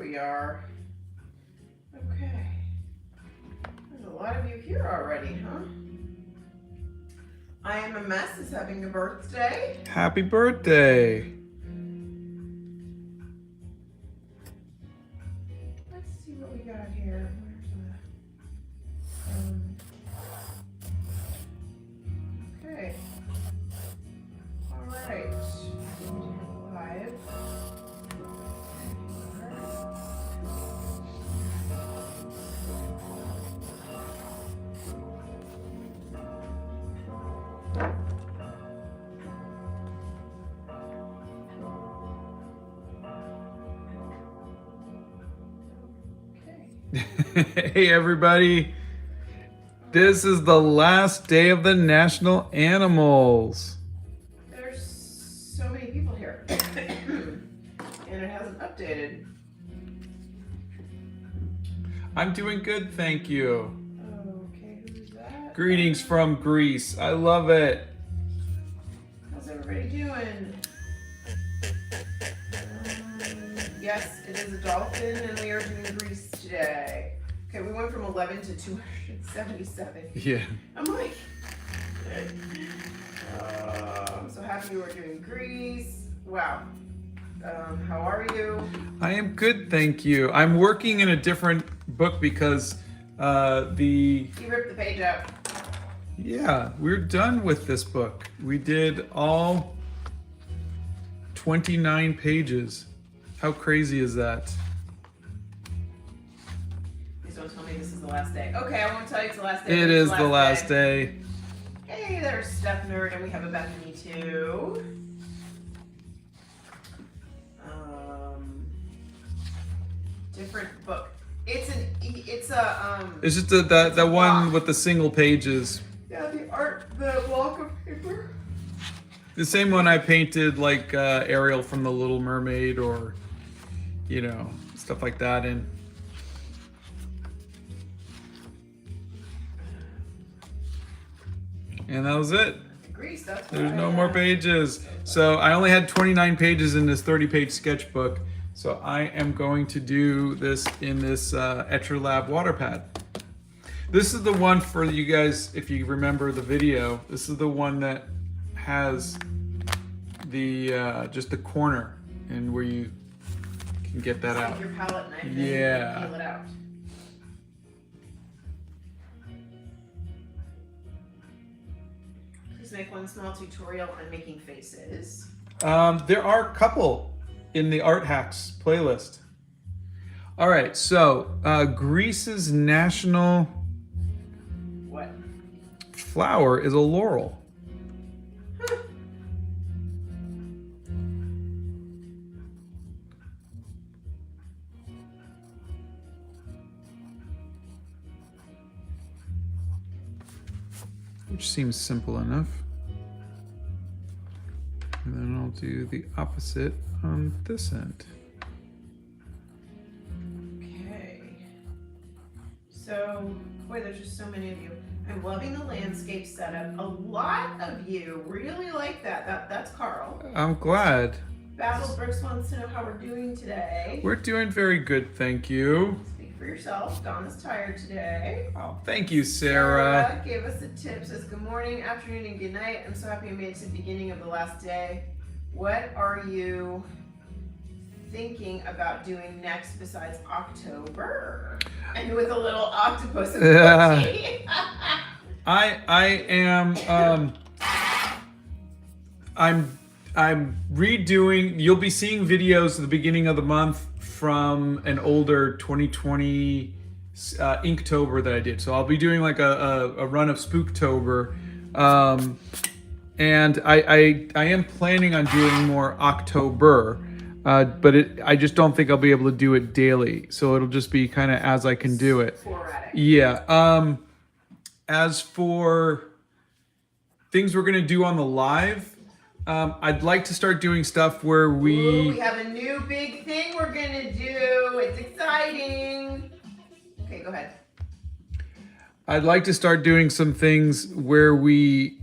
we are. Okay. There's a lot of you here already, huh? I Am a Mess is having a birthday. Happy birthday. Let's see what we got here. Okay. All right. Live. Hey everybody, this is the last day of the National Animals. There's so many people here. And it hasn't updated. I'm doing good, thank you. Okay, who's that? Greetings from Greece. I love it. How's everybody doing? Yes, it is a dolphin, and we are doing Greece today. Okay, we went from 11 to 277. Yeah. I'm like, I'm so happy we're doing Greece. Wow. How are you? I am good, thank you. I'm working in a different book because You ripped the page out. yeah, we're done with this book. We did all 29 pages. How crazy is that? Please don't tell me this is the last day. Okay, I won't tell you it's the last day. It is the last day. Hey, there's Steph Nerd, and we have a Bethany too. Different book. It's It's just the one with the single pages. Yeah, the block of paper. The same one I painted like Ariel from The Little Mermaid or, you know, stuff like that in. And that was it. Greece, that's There's no right. more pages. So I only had 29 pages in this 30-page sketchbook. So I am going to do this in this Etchelab water pad. This is the one for you guys, if you remember the video. This is the one that has the just the corner and where you can get that out. Take your palette knife Yeah. and peel it out. Please make one small tutorial on making faces. There are a couple in the Art Hacks playlist. All right, so Greece's national What? flower is a laurel. Which seems simple enough. And then I'll do the opposite on this end. Okay. So, boy, there's just so many of you. I'm loving the landscape setup. A lot of you really like that. That's Carl. I'm glad. Basil Brooks wants to know how we're doing today. We're doing very good, thank you. Speak for yourself. Donna's tired today. Oh, thank you, Sarah. Gave us a tip. Says good morning, afternoon, and good night. I'm so happy I made it to the beginning of the last day. What are you thinking about doing next besides October? And with a little octopus emoji. I am I'm redoing. You'll be seeing videos at the beginning of the month from an older 2020 Inktober that I did. So I'll be doing like a run of Spooktober, and I am planning on doing more October, but I just don't think I'll be able to do it daily. So it'll just be kind of as I can do it. Sporadic. Yeah. As for things we're gonna do on the live, I'd like to start doing stuff where Ooh, we have a new big thing we're gonna do. It's exciting. Okay, go ahead. I'd like to start doing some things where we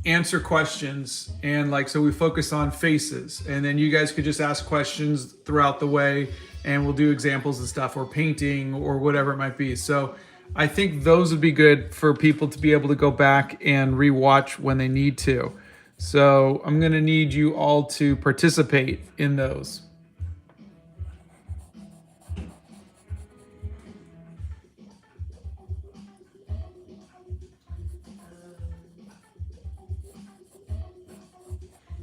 answer questions, and like, so we focus on faces, and then you guys could just ask questions throughout the way, and we'll do examples and stuff, or painting, or whatever it might be. So I think those would be good for people to be able to go back and rewatch when they need to. So I'm gonna need you all to participate in those.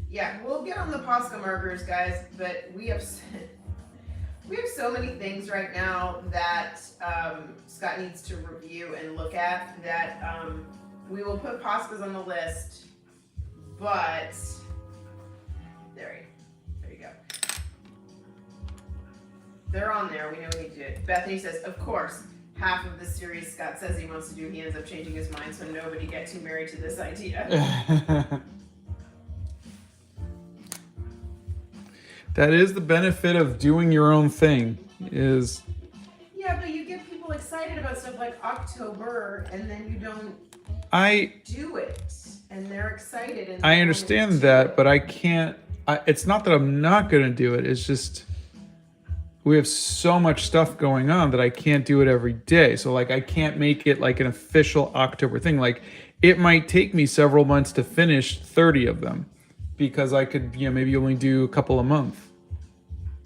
Yeah, we'll get on the Posca markers, guys, but we have so many things right now that Scott needs to review and look at that we will put Poscas on the list, but there you go. They're on there. We know we need to do it. Bethany says, of course, half of the series Scott says he wants to do, he ends up changing his mind, so nobody get too married to this idea. That is the benefit of doing your own thing, is... Yeah, but you get people excited about stuff like October, and then you don't do it, and they're excited. And I understand that, but I can't... it's not that I'm not going to do it, it's just... we have so much stuff going on that I can't do it every day. So, like, I can't make it, like, an official October thing. Like, it might take me several months to finish 30 of them, because I could, you know, maybe only do a couple a month.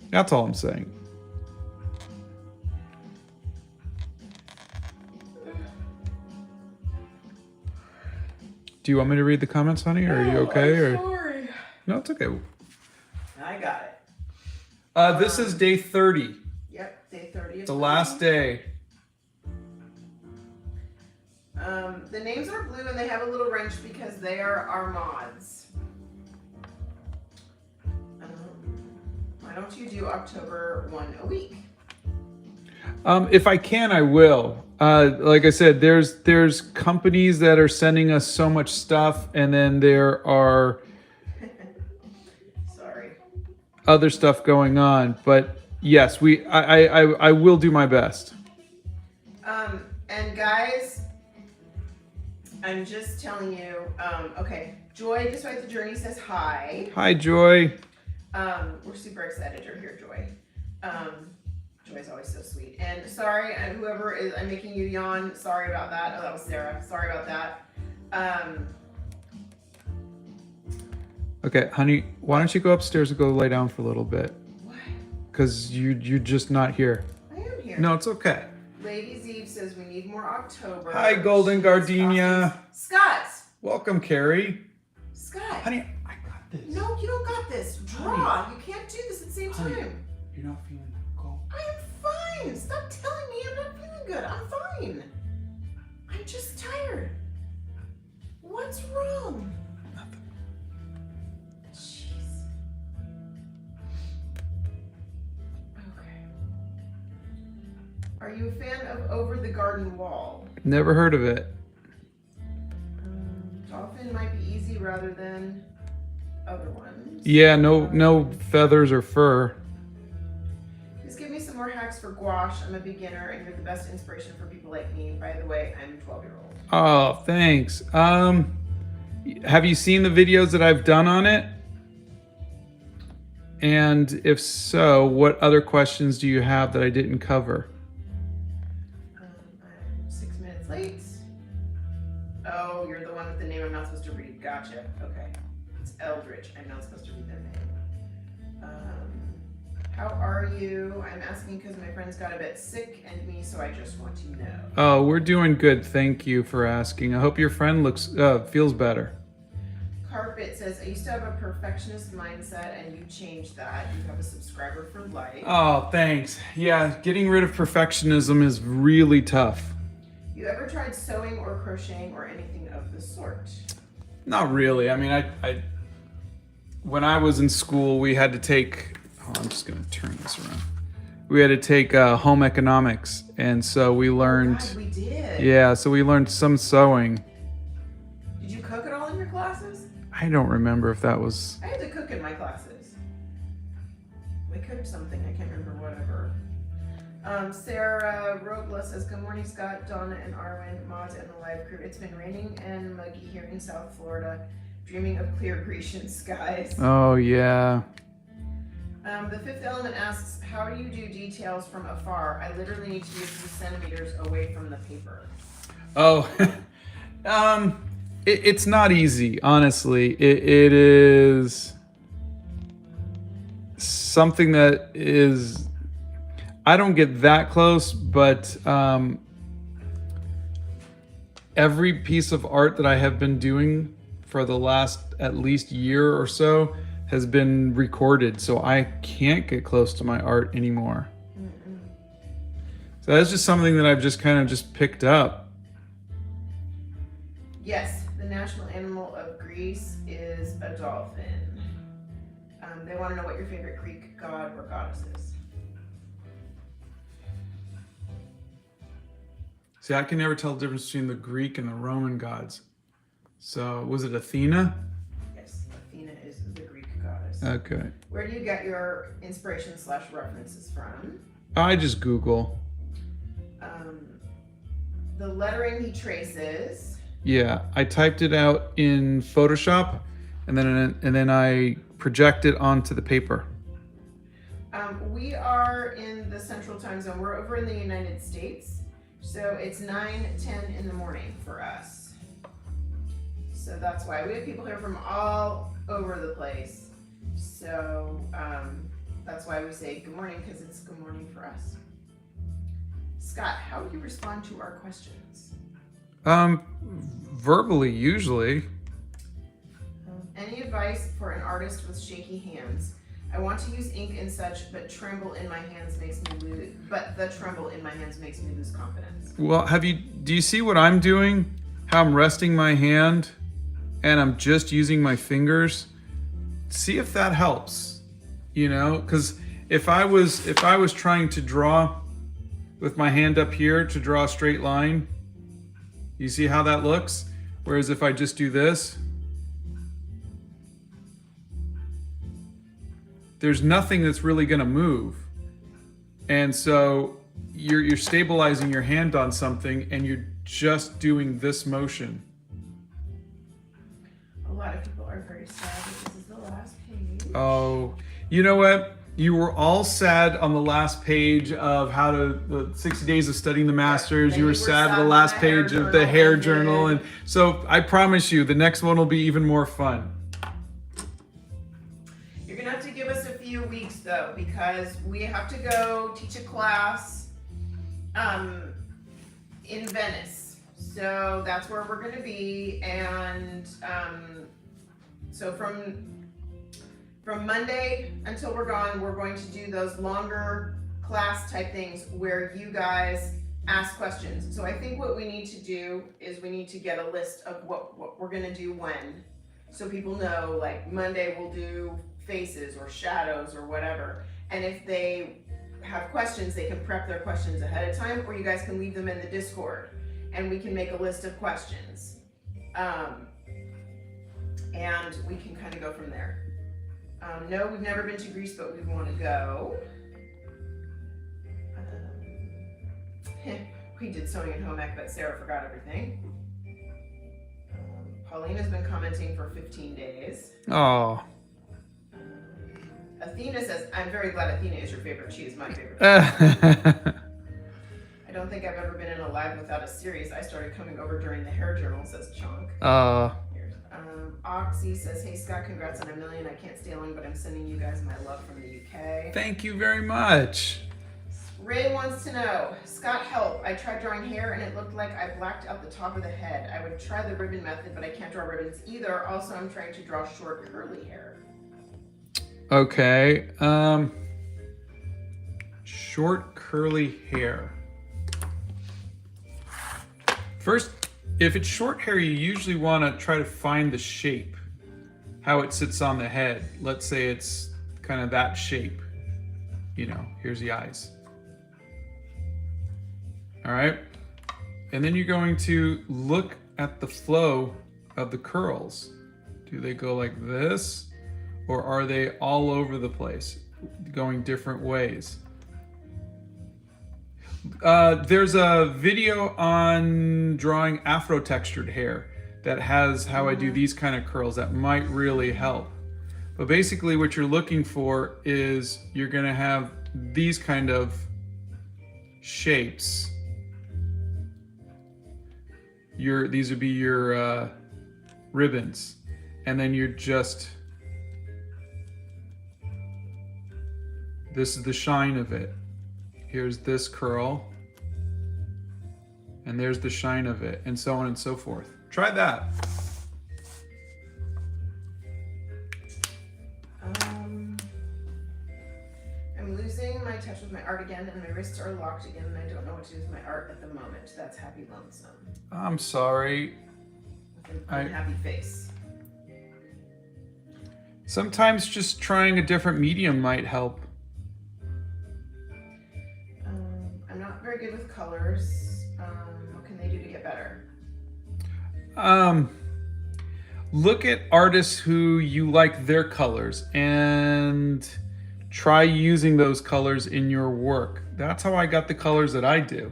That's all I'm saying. Do you want me to read the comments, honey, or are you okay? I'm sorry. No, it's okay. I got it. This is day 30. Yep, day 30. The last day. The names are blue and they have a little wrench because they are our mods. Why don't you do October 1 a week? If I can, I will. Like I said, there's companies that are sending us so much stuff, and then there are sorry, other stuff going on. But yes, I will do my best. And guys, I'm just telling you. Okay, Joy, Despite the Journey says hi. Hi, Joy. We're super excited you're here, Joy. Joy's always so sweet. And sorry, whoever is, I'm making you yawn. Sorry about that. Oh, that was Sarah. Sorry about that. Okay, honey, why don't you go upstairs and go lay down for a little bit? What? Because you're just not here. I am here. No, it's okay. Lady Zeeb says we need more October. Hi, Golden Gardenia. Scott. Welcome, Carrie. Scott. Honey, I got this. No, you don't got this. Draw. Honey. You can't do this at the same time. You're not feeling cold. I am fine. Stop telling me I'm not feeling good. I'm fine. I'm just tired. What's wrong? Nothing. Jeez. Okay. Are you a fan of Over the Garden Wall? Never heard of it. Dolphin might be easy rather than other ones. Yeah, no feathers or fur. Please give me some more hacks for gouache. I'm a beginner and you're the best inspiration for people like me. By the way, I'm a 12-year-old. Oh, thanks. Have you seen the videos that I've done on it? And if so, what other questions do you have that I didn't cover? I'm 6 minutes late. Oh, you're the one with the name I'm not supposed to read. Gotcha. Okay. It's Eldritch. I'm not supposed to read their name. How are you? I'm asking because my friends got a bit sick and me, so I just want to know. Oh, we're doing good. Thank you for asking. I hope your friend feels better. Carpet says, I used to have a perfectionist mindset and you changed that. You have a subscriber for life. Oh, thanks. Yeah, getting rid of perfectionism is really tough. You ever tried sewing or crocheting or anything of the sort? Not really. I mean, I when I was in school, we had to take... Oh, I'm just going to turn this around. We had to take home economics, and so we learned... Oh, God, we did. Yeah, so we learned some sewing. Did you cook at all in your classes? I don't remember if that was... I had to cook in my classes. We cooked something, I can't remember whatever. Sarah Rogla says, good morning, Scott, Donna, and Arwen, mods, and the live crew. It's been raining and muggy here in South Florida. Dreaming of clear Grecian skies. Oh, yeah. The fifth element asks, how do you do details from afar? I literally need to be a few centimeters away from the paper. Oh, it's not easy, honestly. It is something that is, I don't get that close, but every piece of art that I have been doing for the last at least year or so has been recorded, so I can't get close to my art anymore. So that's just something that I've just kind of just picked up. Yes, the national animal of Greece is a dolphin. They want to know what your favorite Greek god or goddess is. See, I can never tell the difference between the Greek and the Roman gods. So, was it Athena? Yes, Athena is the Greek goddess. Okay. Where do you get your inspiration/references from? I just Google. The lettering he traces. Yeah, I typed it out in Photoshop, and then I project it onto the paper. We are in the Central Time Zone. We're over in the United States, so it's 9:10 in the morning for us. So that's why we have people here from all over the place. So that's why we say good morning, because it's good morning for us. Scott, how do you respond to our questions? Verbally, usually. Any advice for an artist with shaky hands? I want to use ink and such, but the tremble in my hands makes me lose confidence. Well, do you see what I'm doing? How I'm resting my hand and I'm just using my fingers? See if that helps. You know, because if I was trying to draw with my hand up here to draw a straight line, you see how that looks? Whereas if I just do this, there's nothing that's really going to move. And so you're stabilizing your hand on something and you're just doing this motion. A lot of people are very sad that this is the last page. Oh, you know what? You were all sad on the last page of the 60 days of studying the masters. Right. You were sad at the last page of the hair journal. And so I promise you, the next one will be even more fun. You're gonna have to give us a few weeks though, because we have to go teach a class in Venice. So that's where we're gonna be. And so from Monday until we're gone, we're going to do those longer class type things where you guys ask questions. So I think what we need to do is we need to get a list of what we're gonna do when. So people know, like Monday we'll do faces or shadows or whatever. And if they have questions, they can prep their questions ahead of time, or you guys can leave them in the Discord and we can make a list of questions. And we can kind of go from there. No, we've never been to Greece, but we want to go. We did sewing at home ec, but Sarah forgot everything. Paulina's been commenting for 15 days. Oh. Athena says, I'm very glad Athena is your favorite. She is my favorite. I don't think I've ever been in a live without a series. I started coming over during the hair journal, says Chunk. Oxy says, hey Scott, congrats on 1 million. I can't stay long, but I'm sending you guys my love from the UK. Thank you very much. Ray wants to know, Scott, help. I tried drawing hair and it looked like I blacked out the top of the head. I would try the ribbon method, but I can't draw ribbons either. Also, I'm trying to draw short curly hair. Okay. Short curly hair. First, if it's short hair, you usually want to try to find the shape, how it sits on the head. Let's say it's kind of that shape. You know, here's the eyes. All right. And then you're going to look at the flow of the curls. Do they go like this, or are they all over the place, going different ways? There's a video on drawing Afro textured hair that has how I do these kind of curls that might really help. But basically what you're looking for is you're gonna have these kind of shapes. These would be your ribbons. And then you're just, this is the shine of it. Here's this curl. And there's the shine of it, and so on and so forth. Try that. I'm losing my touch with my art again, and my wrists are locked again, and I don't know what to do with my art at the moment. That's happy lonesome. I'm sorry. With an unhappy face. Sometimes just trying a different medium might help. I'm not very good with colors. What can they do to get better? Look at artists who you like their colors and try using those colors in your work. That's how I got the colors that I do.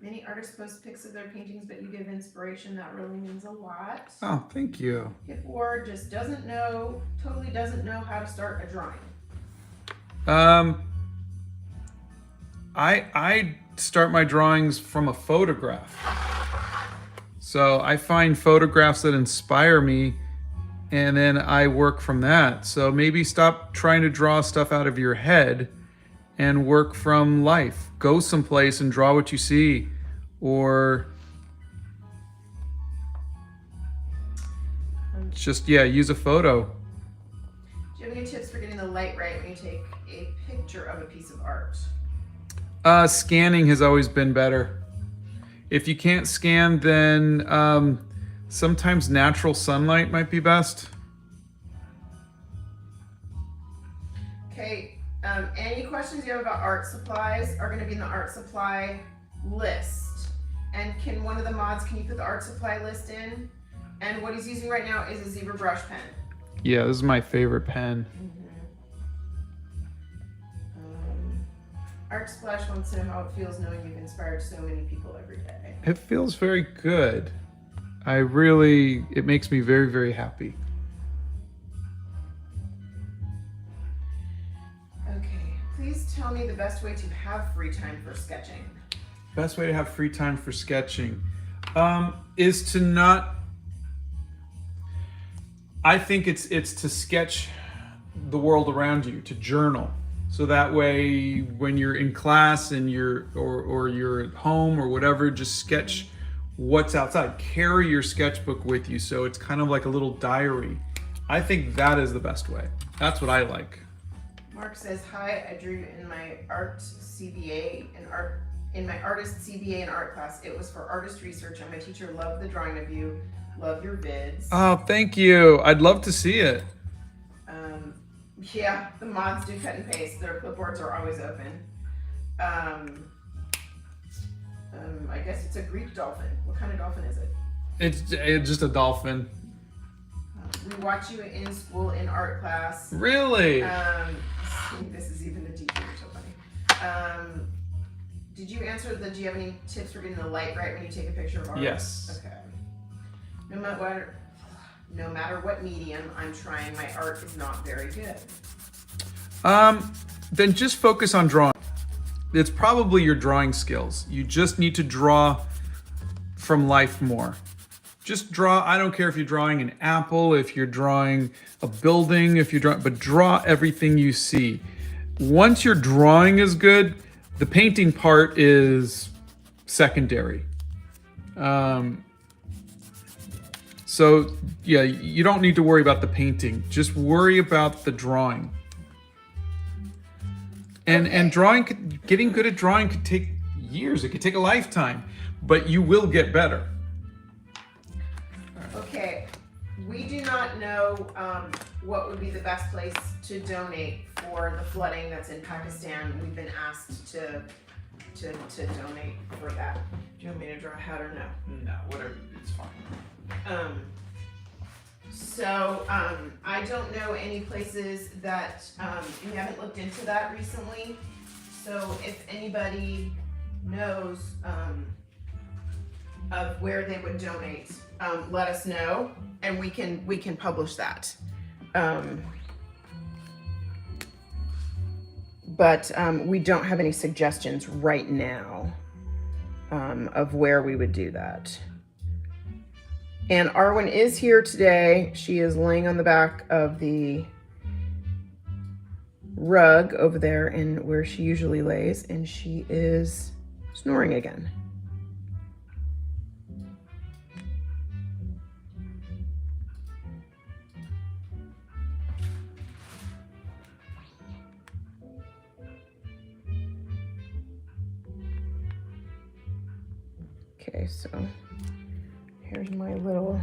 Many artists post pics of their paintings, but you give inspiration. That really means a lot. Oh, thank you. Hip Ward just totally doesn't know how to start a drawing. I start my drawings from a photograph. So I find photographs that inspire me, and then I work from that. So maybe stop trying to draw stuff out of your head and work from life. Go someplace and draw what you see, or just, use a photo. Do you have any tips for getting the light right when you take a picture of a piece of art? Scanning has always been better. If you can't scan, then sometimes natural sunlight might be best. Okay, any questions you have about art supplies are going to be in the art supply list. And can one of the mods, can you put the art supply list in? And what he's using right now is a zebra brush pen. Yeah, this is my favorite pen. Art Splash wants to know how it feels knowing you've inspired so many people every day. It feels very good. It makes me very, very happy. Okay, please tell me the best way to have free time for sketching. Best way to have free time for sketching is to not, I think it's to sketch the world around you, to journal. So that way, when you're in class and or you're at home or whatever, just sketch what's outside. Carry your sketchbook with you, so it's kind of like a little diary. I think that is the best way. That's what I like. Mark says, "Hi, I drew in my artist CBA and art class. It was for artist research, and my teacher loved the drawing of you. Love your vids." Oh, thank you. I'd love to see it. Yeah, the mods do cut and paste. Their clipboards are always open. I guess it's a Greek dolphin. What kind of dolphin is it? It's just a dolphin. We watch you in school in art class. Really? This is even a detail. You're so funny. Did you answer do you have any tips for getting the light right when you take a picture of art? Yes. Okay. No matter what medium I'm trying, my art is not very good. Then just focus on drawing. It's probably your drawing skills. You just need to draw from life more. Just draw. I don't care if you're drawing an apple, if you're drawing a building, but draw everything you see. Once your drawing is good, the painting part is secondary. So yeah, you don't need to worry about the painting. Just worry about the drawing. And drawing, getting good at drawing could take years. It could take a lifetime, but you will get better. Okay, we do not know what would be the best place to donate for the flooding that's in Pakistan. We've been asked to donate for that. Do you want me to draw a hat or no? No, whatever, it's fine. I don't know any places that we haven't looked into that recently. So if anybody knows of where they would donate, let us know, and we can publish that. But we don't have any suggestions right now of where we would do that. And Arwen is here today. She is laying on the back of the rug over there and where she usually lays, and she is snoring again. Okay, so here's my little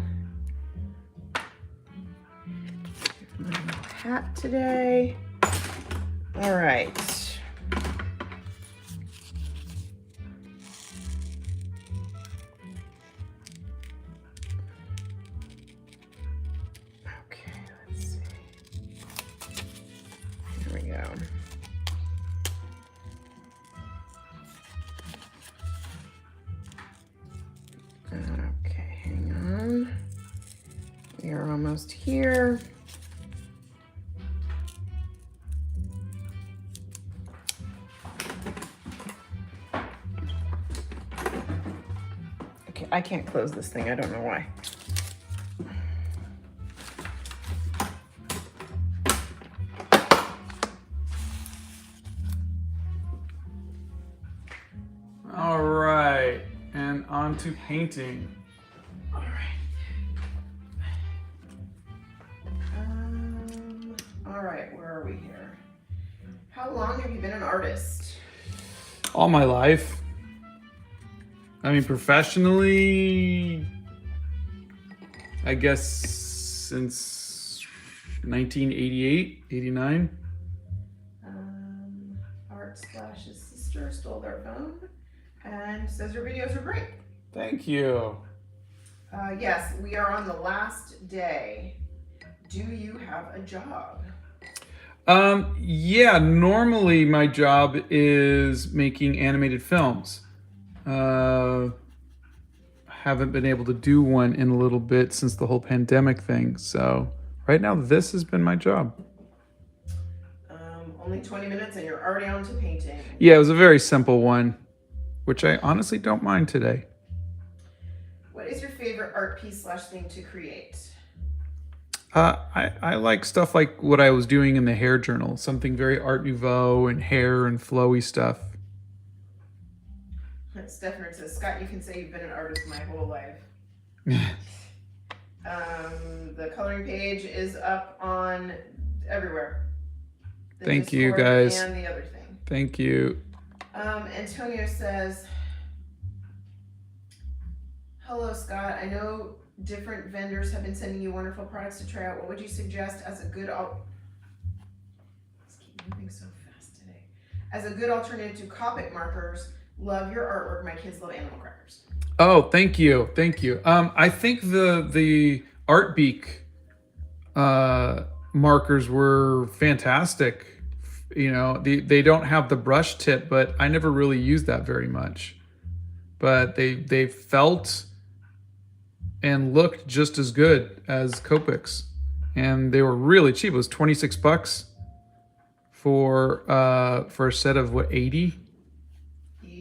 hat today. All right. Okay, let's see. Here we go. Okay, hang on. We are almost here. Okay, I can't close this thing. I don't know why. All right, and on to painting. All right. All right, where are we here? How long have you been an artist? All my life. I mean, professionally, I guess since 1988, 89. Art Splash's sister stole their phone and says your videos are great. Thank you. Yes, we are on the last day. Do you have a job? Yeah, normally my job is making animated films. Haven't been able to do one in a little bit since the whole pandemic thing. So right now, this has been my job. Only 20 minutes and you're already on to painting. Yeah, it was a very simple one, which I honestly don't mind today. What is your favorite art piece / thing to create? I like stuff like what I was doing in the hair journal, something very Art Nouveau and hair and flowy stuff. Stefner says, Scott, you can say you've been an artist my whole life. The coloring page is up on everywhere. Thank you, guys. And the other thing. Thank you. Antonio says, hello, Scott. I know different vendors have been sending you wonderful products to try out. What would you suggest as a good let's keep moving so fast today. As a good alternative to Copic markers, love your artwork. My kids love animal crackers. Oh, thank you. Thank you. I think the Art Beak markers were fantastic. You know, they don't have the brush tip, but I never really used that very much. But they felt and looked just as good as Copics, and they were really cheap. It was $26 for a set of what, 80?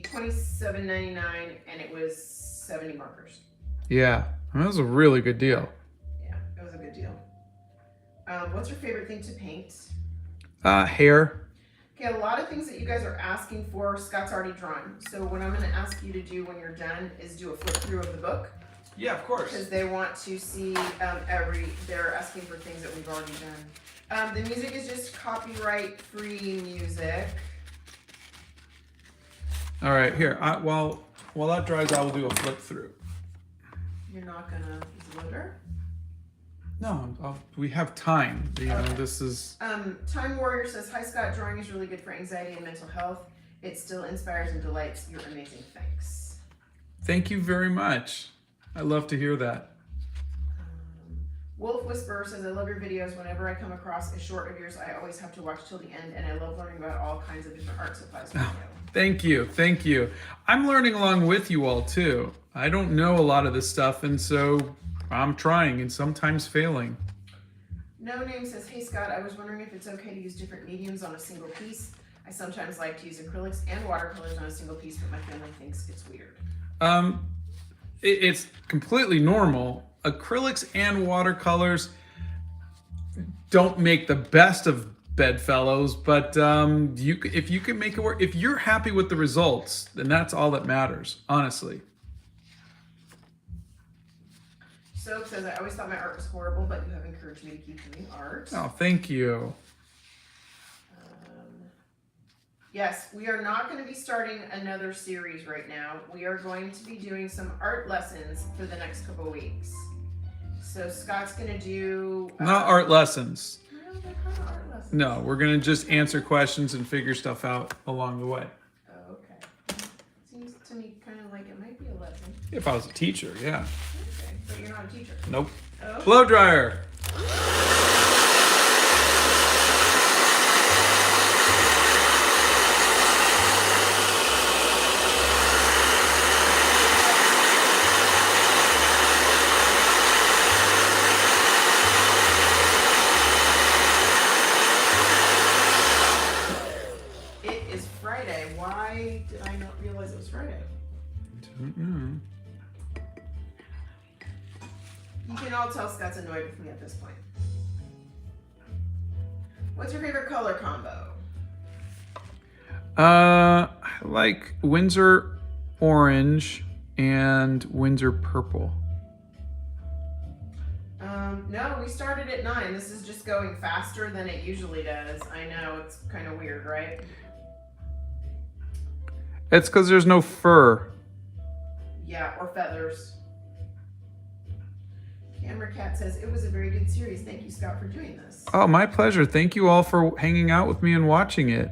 $27.99, and it was 70 markers. Yeah, I mean, that was a really good deal. Yeah, it was a good deal. What's your favorite thing to paint? Hair. Okay, a lot of things that you guys are asking for, Scott's already drawn. So what I'm going to ask you to do when you're done is do a flip through of the book. Yeah, of course. Because they want to see they're asking for things that we've already done. The music is just copyright-free music. All right, here. While that dries, I will do a flip through. You're not gonna glitter? No, we have time. You know, this is. Time Warrior says, "Hi Scott, drawing is really good for anxiety and mental health. It still inspires and delights. You're amazing. Thanks." Thank you very much. I love to hear that. Wolf Whisperer says, I love your videos. Whenever I come across a short of yours, I always have to watch till the end, and I love learning about all kinds of different art supplies from you. Thank you. Thank you. I'm learning along with you all too. I don't know a lot of this stuff, and so I'm trying and sometimes failing. No Name says, hey Scott, I was wondering if it's okay to use different mediums on a single piece. I sometimes like to use acrylics and watercolors on a single piece, but my family thinks it's weird. It's completely normal. Acrylics and watercolors don't make the best of bedfellows, but if you can make it work, if you're happy with the results, then that's all that matters, honestly. Soap says, I always thought my art was horrible, but you have encouraged me to keep doing art. Oh, thank you. Yes, we are not going to be starting another series right now. We are going to be doing some art lessons for the next couple of weeks. So Scott's going to do... Not art lessons. No, they're kind of art lessons. No, we're going to just answer questions and figure stuff out along the way. Oh, okay. Seems to me kind of like it might be a lesson. If I was a teacher, yeah. Okay, but you're not a teacher. Nope. Oh. Blow dryer. Why did I not realize it was Friday? Don't know. You can all tell Scott's annoyed with me at this point. What's your favorite color combo? I like Windsor orange and Windsor purple. No, we started at 9. This is just going faster than it usually does. I know, it's kind of weird, right? It's because there's no fur. Yeah, or feathers. Camera Cat says, it was a very good series. Thank you, Scott, for doing this. Oh, my pleasure. Thank you all for hanging out with me and watching it.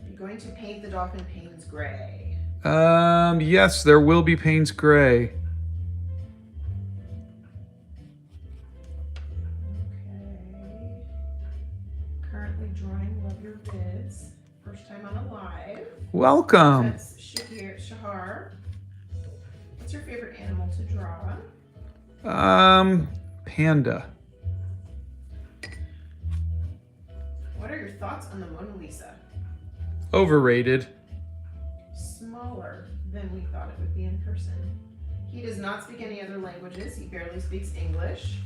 You're going to paint the dolphin Payne's gray. Yes, there will be Payne's gray. Okay. Currently drawing, love your vids. First time on a live. Welcome. That's Shahar. What's your favorite animal to draw? Panda. What are your thoughts on the Mona Lisa? Overrated. Smaller than we thought it would be in person. He does not speak any other languages. He barely speaks English.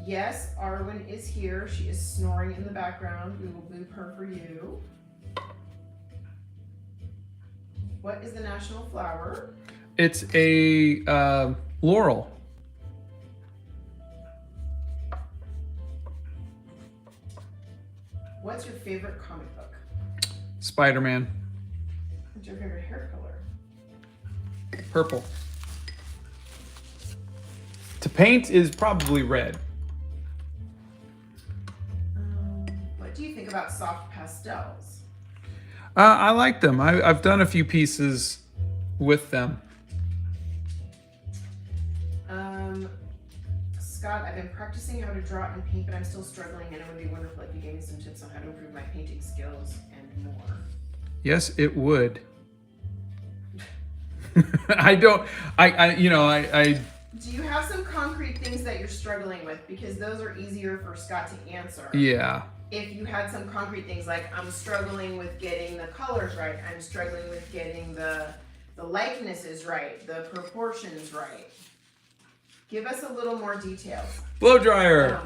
Yes, Arwen is here. She is snoring in the background. We will boop her for you. What is the national flower? It's a laurel. What's your favorite comic book? Spider-Man. What's your favorite hair color? Purple. To paint is probably red. What do you think about soft pastels? I like them. I've done a few pieces with them. Scott, I've been practicing how to draw and paint, but I'm still struggling, and it would be wonderful if you gave me some tips on how to improve my painting skills and more. Yes, it would. Do you have some concrete things that you're struggling with? Because those are easier for Scott to answer. Yeah. If you had some concrete things like, I'm struggling with getting the colors right, I'm struggling with getting the likenesses right, the proportions right. Give us a little more details. Blow dryer.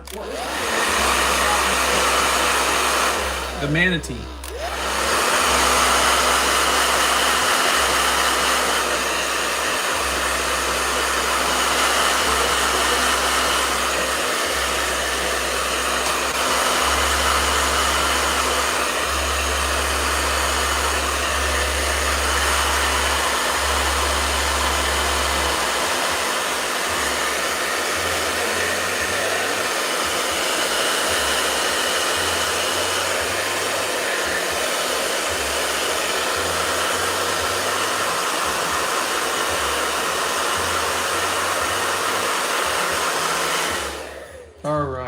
The manatee.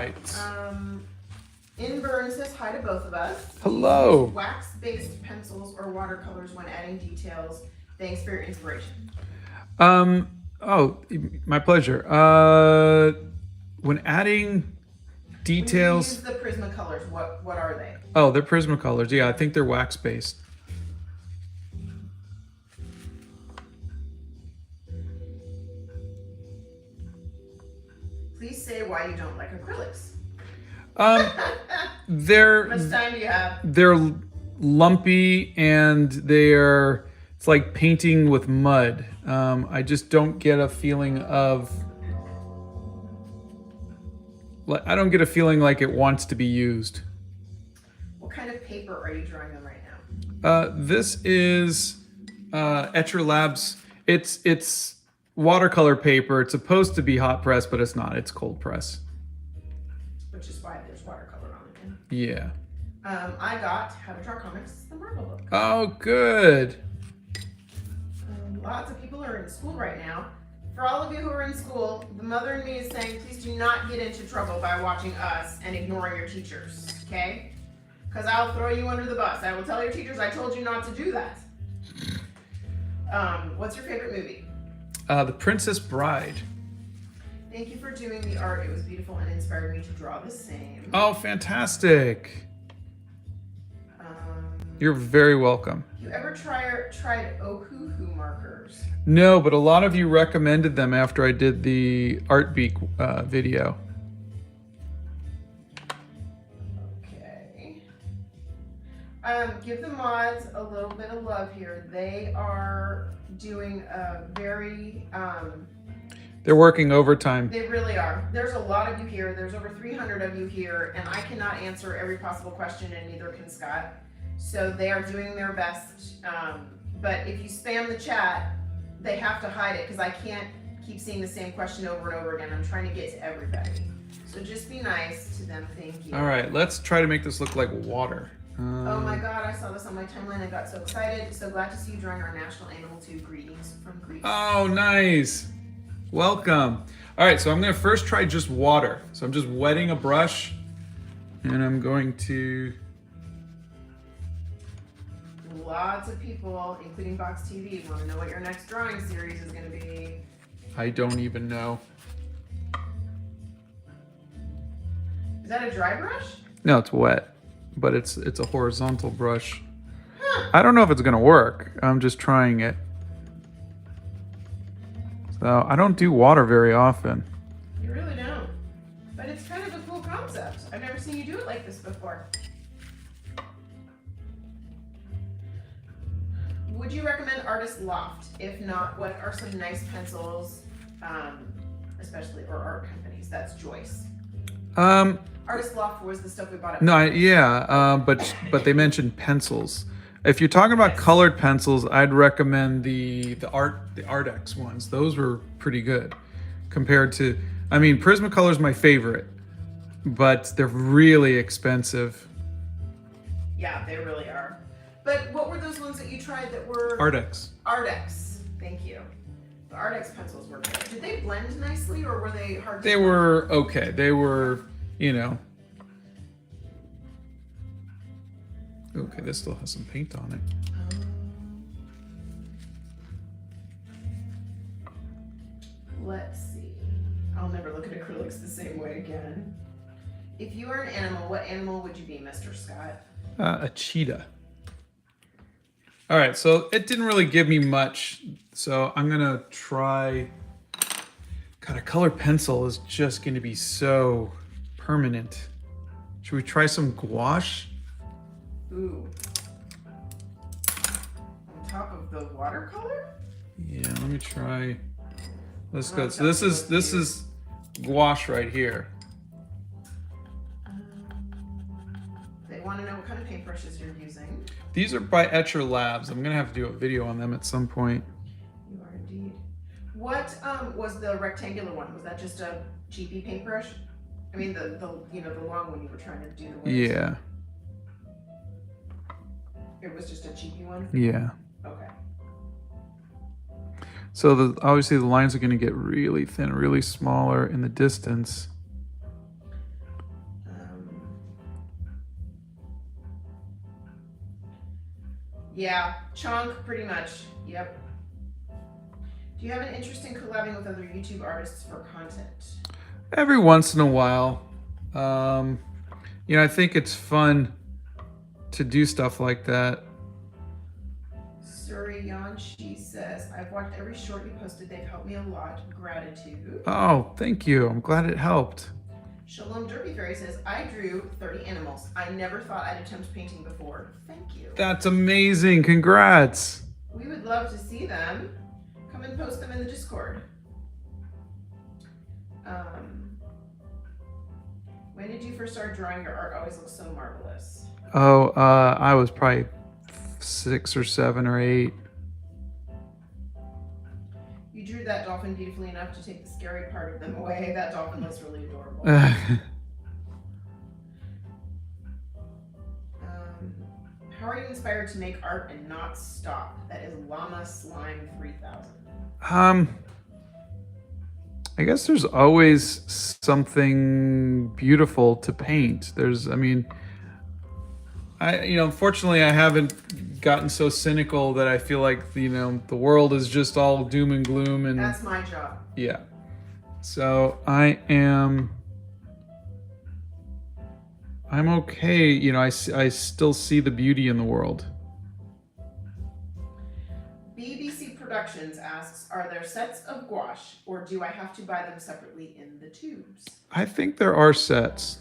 right. Inburn says hi to both of us. Hello. Use wax-based pencils or watercolors when adding details. Thanks for your inspiration. Oh, my pleasure. When adding details. When you use the Prismacolors, what are they? Oh, they're Prismacolors. Yeah, I think they're wax-based. Please say why you don't like acrylics. They're How much time do you have? they're lumpy and it's like painting with mud. I just don't get a feeling of I don't get a feeling like it wants to be used. What kind of paper are you drawing on right now? This is Etcher Labs. It's watercolor paper. It's supposed to be hot press, but it's not. It's cold press. Which is why there's watercolor on it. Yeah. I got How to Draw Comics, the Marvel book. Oh, good. Lots of people are in school right now. For all of you who are in school, the mother in me is saying, please do not get into trouble by watching us and ignoring your teachers, okay? Because I'll throw you under the bus. I will tell your teachers I told you not to do that. What's your favorite movie? The Princess Bride. Thank you for doing the art. It was beautiful and inspired me to draw the same. Oh, fantastic. You're very welcome. You ever tried Ohuhu markers? No, but a lot of you recommended them after I did the Art Beak video. Okay. Give the mods a little bit of love here. They are doing a very... They're working overtime. They really are. There's a lot of you here. There's over 300 of you here, and I cannot answer every possible question, and neither can Scott. So they are doing their best. But if you spam the chat, they have to hide it because I can't keep seeing the same question over and over again. I'm trying to get to everybody. So just be nice to them. Thank you. All right, let's try to make this look like water. Oh my God, I saw this on my timeline. I got so excited. So glad to see you drawing our national animal too. Greetings from Greece. Oh, nice. Welcome. All right, so I'm going to first try just water. So I'm just wetting a brush, and I'm going to... Lots of people, including Box TV, want to know what your next drawing series is going to be. I don't even know. Is that a dry brush? No, it's wet, but it's a horizontal brush. Huh. I don't know if it's going to work. I'm just trying it. So I don't do water very often. You really don't. But it's kind of a cool concept. I've never seen you do it like this before. Would you recommend Artist Loft? If not, what are some nice pencils, especially, or art companies? That's Joyce. Artist Loft was the stuff we bought at but they mentioned pencils. If you're talking about colored pencils, I'd recommend the Artex ones. Those were pretty good compared to, I mean, Prismacolor is my favorite, but they're really expensive. Yeah, they really are. But what were those ones that you tried that were... Artex. Artex. Thank you. The Artex pencils were good. Did they blend nicely or were they hard to They were okay. They were, you know. Okay, this still has some paint on it. Let's see. I'll never look at acrylics the same way again. If you were an animal, what animal would you be, Mr. Scott? A cheetah. All right, so it didn't really give me much, so I'm gonna try. God, a colored pencil is just gonna be so permanent. Should we try some gouache? Ooh. On top of the watercolor? Yeah, let me try. Let's go. So this is gouache right here. They want to know what kind of paintbrushes you're using. These are by Etcher Labs. I'm gonna have to do a video on them at some point. You are indeed. What was the rectangular one? Was that just a cheapy paintbrush? I mean the long one you were trying to do the wings. Yeah. It was just a cheapy one? Yeah. Okay. So obviously the lines are gonna get really thin, really smaller in the distance. Yeah, chunk, pretty much. Yep. Do you have an interest in collabing with other YouTube artists for content? Every once in a while. I think it's fun to do stuff like that. Suryanshi says, I've watched every short you posted. They've helped me a lot. Gratitude. Oh, thank you. I'm glad it helped. Shalom Derpy Fairy says, I drew 30 animals. I never thought I'd attempt painting before. Thank you. That's amazing. Congrats. We would love to see them. Come and post them in the Discord. When did you first start drawing? Your art always looks so marvelous. Oh, I was probably 6 or 7 or 8. You drew that dolphin beautifully enough to take the scary part of them away. That dolphin looks really adorable. How are you inspired to make art and not stop? That is Llama Slime 3000. I guess there's always something beautiful to paint. Unfortunately, I haven't gotten so cynical that I feel like, the world is just all doom and gloom. And that's my job. Yeah. So I'm okay. I still see the beauty in the world. BBC Productions asks, are there sets of gouache or do I have to buy them separately in the tubes? I think there are sets.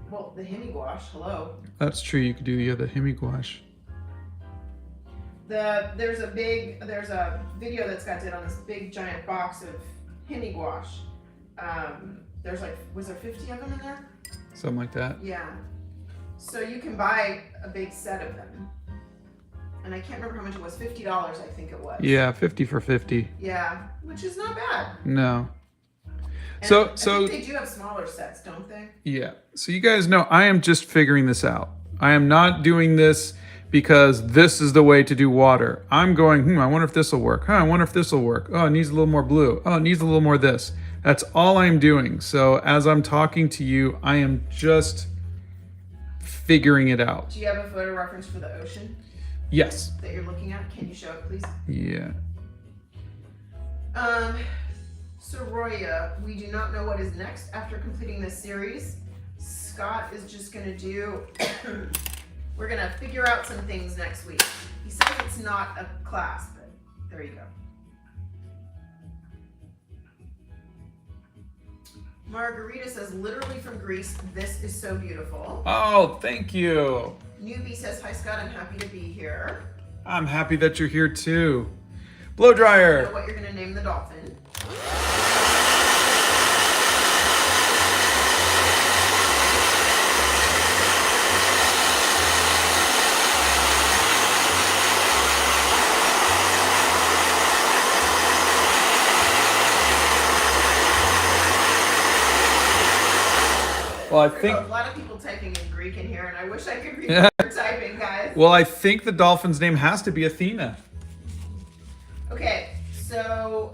Well, the hemi gouache, hello. That's true. You could do the hemi gouache. There's a video that Scott did on this big giant box of hemi gouache. Was there 50 of them in there? Something like that. Yeah. So you can buy a big set of them. And I can't remember how much it was. $50, I think it was. Yeah, 50 for 50. Yeah, which is not bad. No. And I think they do have smaller sets, don't they? Yeah. So you guys know I am just figuring this out. I am not doing this because this is the way to do water. I'm going, I wonder if this will work. I wonder if this will work. Oh, it needs a little more blue. Oh, it needs a little more this. That's all I'm doing. So as I'm talking to you, I am just figuring it out. Do you have a photo reference for the ocean? Yes. That you're looking at? Can you show it, please? Yeah. Soroya, we do not know what is next after completing this series. Scott is just going to do, we're going to figure out some things next week. He says it's not a class, but there you go. Margarita says, literally from Greece, this is so beautiful. Oh, thank you. Newbie says, hi Scott, I'm happy to be here. I'm happy that you're here too. Blow dryer. I know what you're going to name the dolphin. Well, I think a lot of people typing in Greek in here, and I wish I could read what you're typing, guys. Well, I think the dolphin's name has to be Athena. Okay, so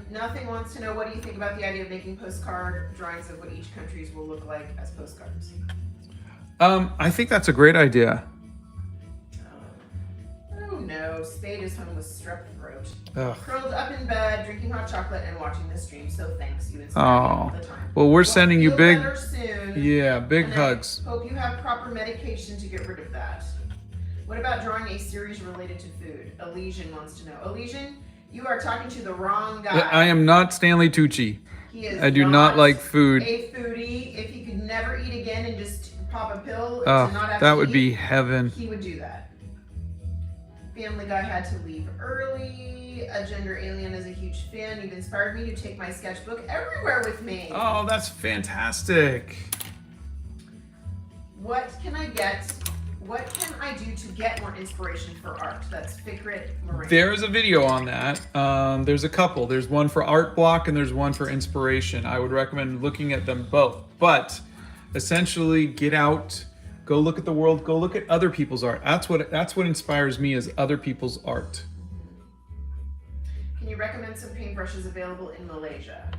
Nothing wants to know, what do you think about the idea of making postcard drawings of what each countries will look like as postcards? I think that's a great idea. Oh no, Spade is home with strep throat. Ugh. Curled up in bed, drinking hot chocolate and watching the stream. So thanks, you inspire me all the time. Well, we're sending you feel big, better soon, yeah, big and hugs. I hope you have proper medication to get rid of that. What about drawing a series related to food? Elysian wants to know. Elysian, you are talking to the wrong guy. I am not Stanley Tucci. He is I do not like food. A foodie. If he could never eat again and just pop a pill to Oh, not have that to would eat, be heaven. he would do that. Family Guy had to leave early. A Gender Alien is a huge fan. You've inspired me to take my sketchbook everywhere with me. Oh, that's fantastic. What can I get? What can I do to get more inspiration for art? That's Fikret Moran. There's a video on that. There's a couple. There's one for art block and there's one for inspiration. I would recommend looking at them both. But essentially, get out, go look at the world, go look at other people's art. That's what inspires me, is other people's art. Can you recommend some paintbrushes available in Malaysia?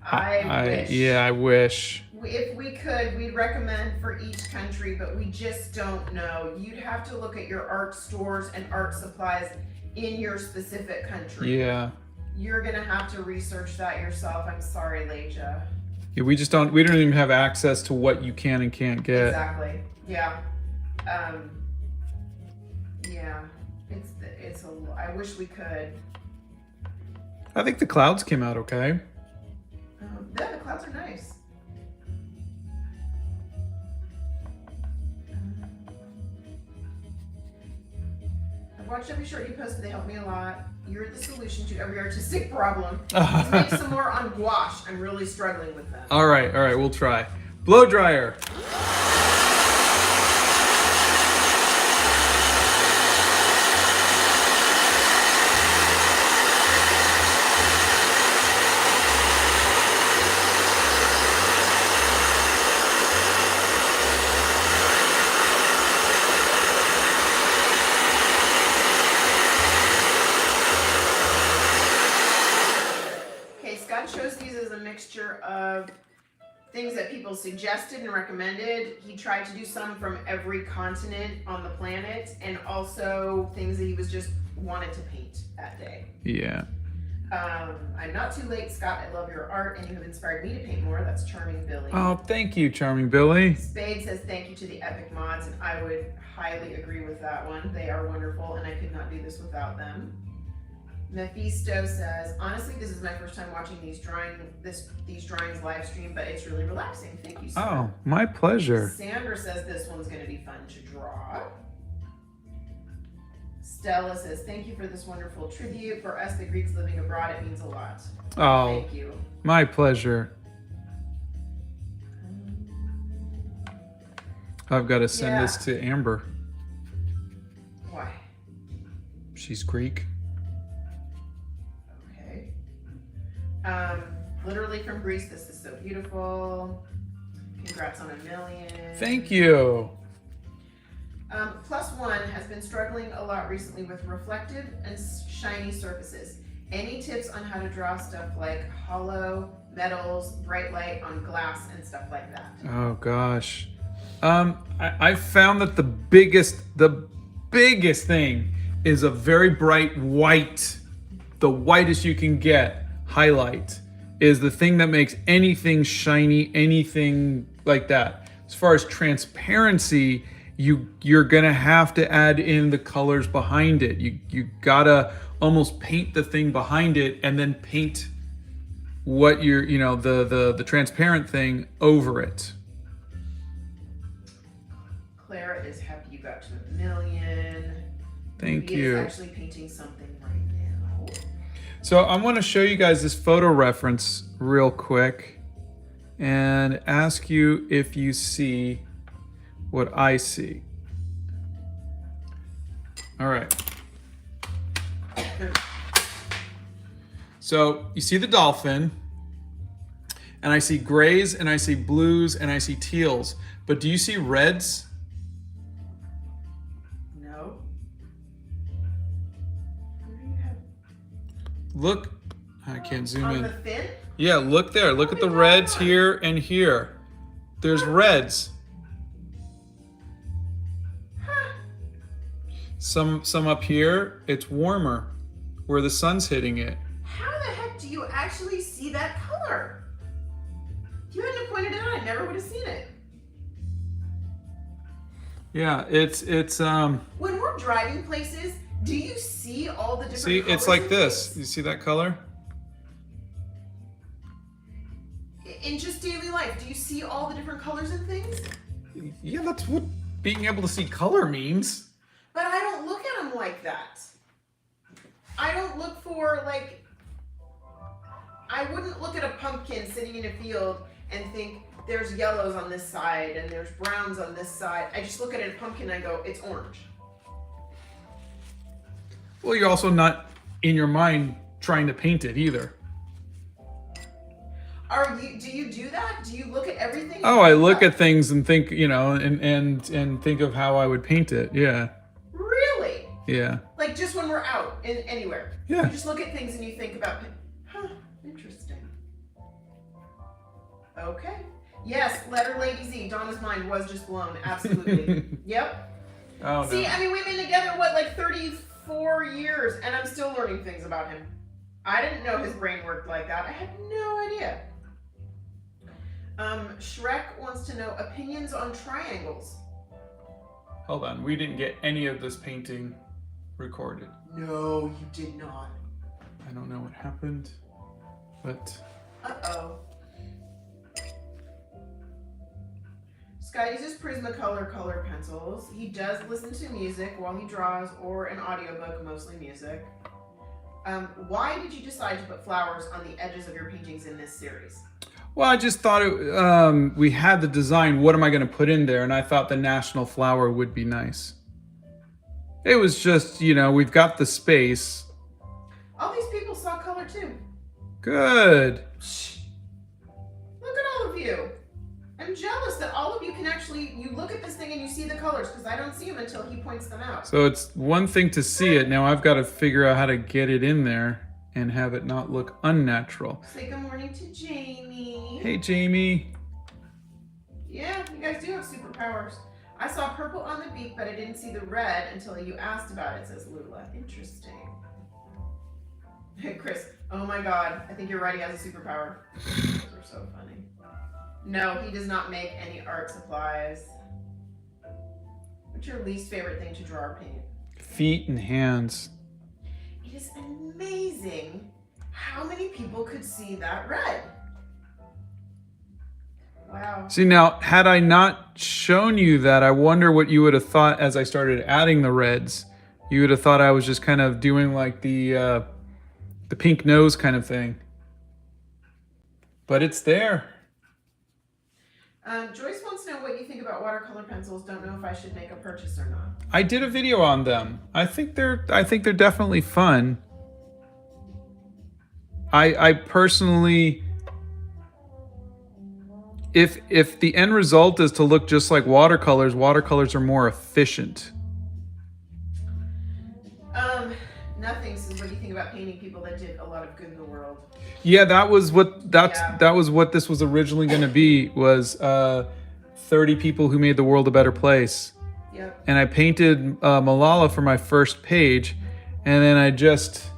I wish. Yeah, I wish. If we could, we'd recommend for each country, but we just don't know. You'd have to look at your art stores and art supplies in your specific country. Yeah. You're gonna have to research that yourself. I'm sorry, Leja. Yeah, we don't even have access to what you can and can't get. Exactly. Yeah. Yeah. I wish we could. I think the clouds came out okay. Yeah, the clouds are nice. I've watched every short you posted. They help me a lot. You're the solution to every artistic problem. Let's make some more on gouache. I'm really struggling with them. All right, we'll try. Blow dryer. Chose these as a mixture of things that people suggested and recommended. He tried to do some from every continent on the planet, and also things that he was just wanted to paint that day. Yeah. I'm not too late, Scott. I love your art, and you have inspired me to paint more. That's Charming Billy. Oh, thank you, Charming Billy. Spade says thank you to the Epic Mods, and I would highly agree with that one. They are wonderful, and I could not do this without them. Mephisto says, honestly, this is my first time watching these drawings live stream, but it's really relaxing. Thank you, sir. Oh, my pleasure. Sandra says this one's going to be fun to draw. Stella says, thank you for this wonderful tribute. For us, the Greeks living abroad, it means a lot. Oh, thank you. My pleasure. I've got to send this to Amber. Why? She's Greek. Literally from Greece, this is so beautiful. Congrats on 1 million. Thank you. Plus one has been struggling a lot recently with reflective and shiny surfaces. Any tips on how to draw stuff like hollow, metals, bright light on glass and stuff like that? Oh gosh. I found that the biggest thing is a very bright white, the whitest you can get. Highlight is the thing that makes anything shiny, anything like that. As far as transparency, you're gonna have to add in the colors behind it. You gotta almost paint the thing behind it and then paint what the transparent thing over it. Clara is happy you got to 1 million. Thank He you. is actually painting something right now. So I want to show you guys this photo reference real quick and ask you if you see what I see. All right. So you see the dolphin, and I see grays, and I see blues, and I see teals. But do you see reds? No. Look, I can't zoom On in. the fin? Yeah, look there. Look at the reds here and here. There's reds. Some up here, it's warmer where the sun's hitting it. How the heck do you actually see that color? If you hadn't pointed it out, I never would have seen it. Yeah, it's When we're driving places, do you see all the different see, colors it's like in this. things? You see that color? In just daily life, do you see all the different colors in things? Yeah, that's what being able to see color means. But I don't look at them like that. I don't look for, like, I wouldn't look at a pumpkin sitting in a field and think there's yellows on this side and there's browns on this side. I just look at a pumpkin and I go, it's orange. Well, you're also not in your mind trying to paint it either. Do you do that? Do you look at everything? Oh, I look at things and think, and think of how I would paint it. Yeah. Really? Yeah. Like just when we're out anywhere. Yeah. You just look at things and you think about, huh, interesting. Okay. Yes, letter Lady Z. Donna's mind was just blown. Absolutely. Yep. Oh, See, no. I mean, we've been together, what, like 34 years, and I'm still learning things about him. I didn't know his brain worked like that. I had no idea. Shrek wants to know opinions on triangles. Hold on. We didn't get any of this painting recorded. No, you did not. I don't know what happened, but... Uh-oh. Scott uses Prismacolor colored pencils. He does listen to music while he draws or an audiobook, mostly music. Why did you decide to put flowers on the edges of your paintings in this series? Well, I just thought we had the design. What am I going to put in there? And I thought the national flower would be nice. It was just, we've got the space. All these people saw color too. Good. Look at all of you. I'm jealous that all of you can actually, you look at this thing and you see the colors, because I don't see them until he points them out. So it's one thing to see it. Now I've got to figure out how to get it in there and have it not look unnatural. Say good morning to Jamie. Hey, Jamie. Yeah, you guys do have superpowers. I saw purple on the beak, but I didn't see the red until you asked about it, says Lula. Interesting. Hey, Chris. Oh my God. I think you're right. He has a superpower. Those are so funny. No, he does not make any art supplies. What's your least favorite thing to draw or paint? Feet and hands. It is amazing how many people could see that red. Wow. See, now, had I not shown you that, I wonder what you would have thought as I started adding the reds. You would have thought I was just kind of doing like the pink nose kind of thing. But it's there. Joyce wants to know what you think about watercolor pencils. Don't know if I should make a purchase or not. I did a video on them. I think they're definitely fun. I personally, if the end result is to look just like watercolors are more efficient. Nothing says, what do you think about painting people that did a lot of good in the world? Yeah, that was what this was originally going to be, was 30 people who made the world a better place. Yep. And I painted Malala for my first page, and then I just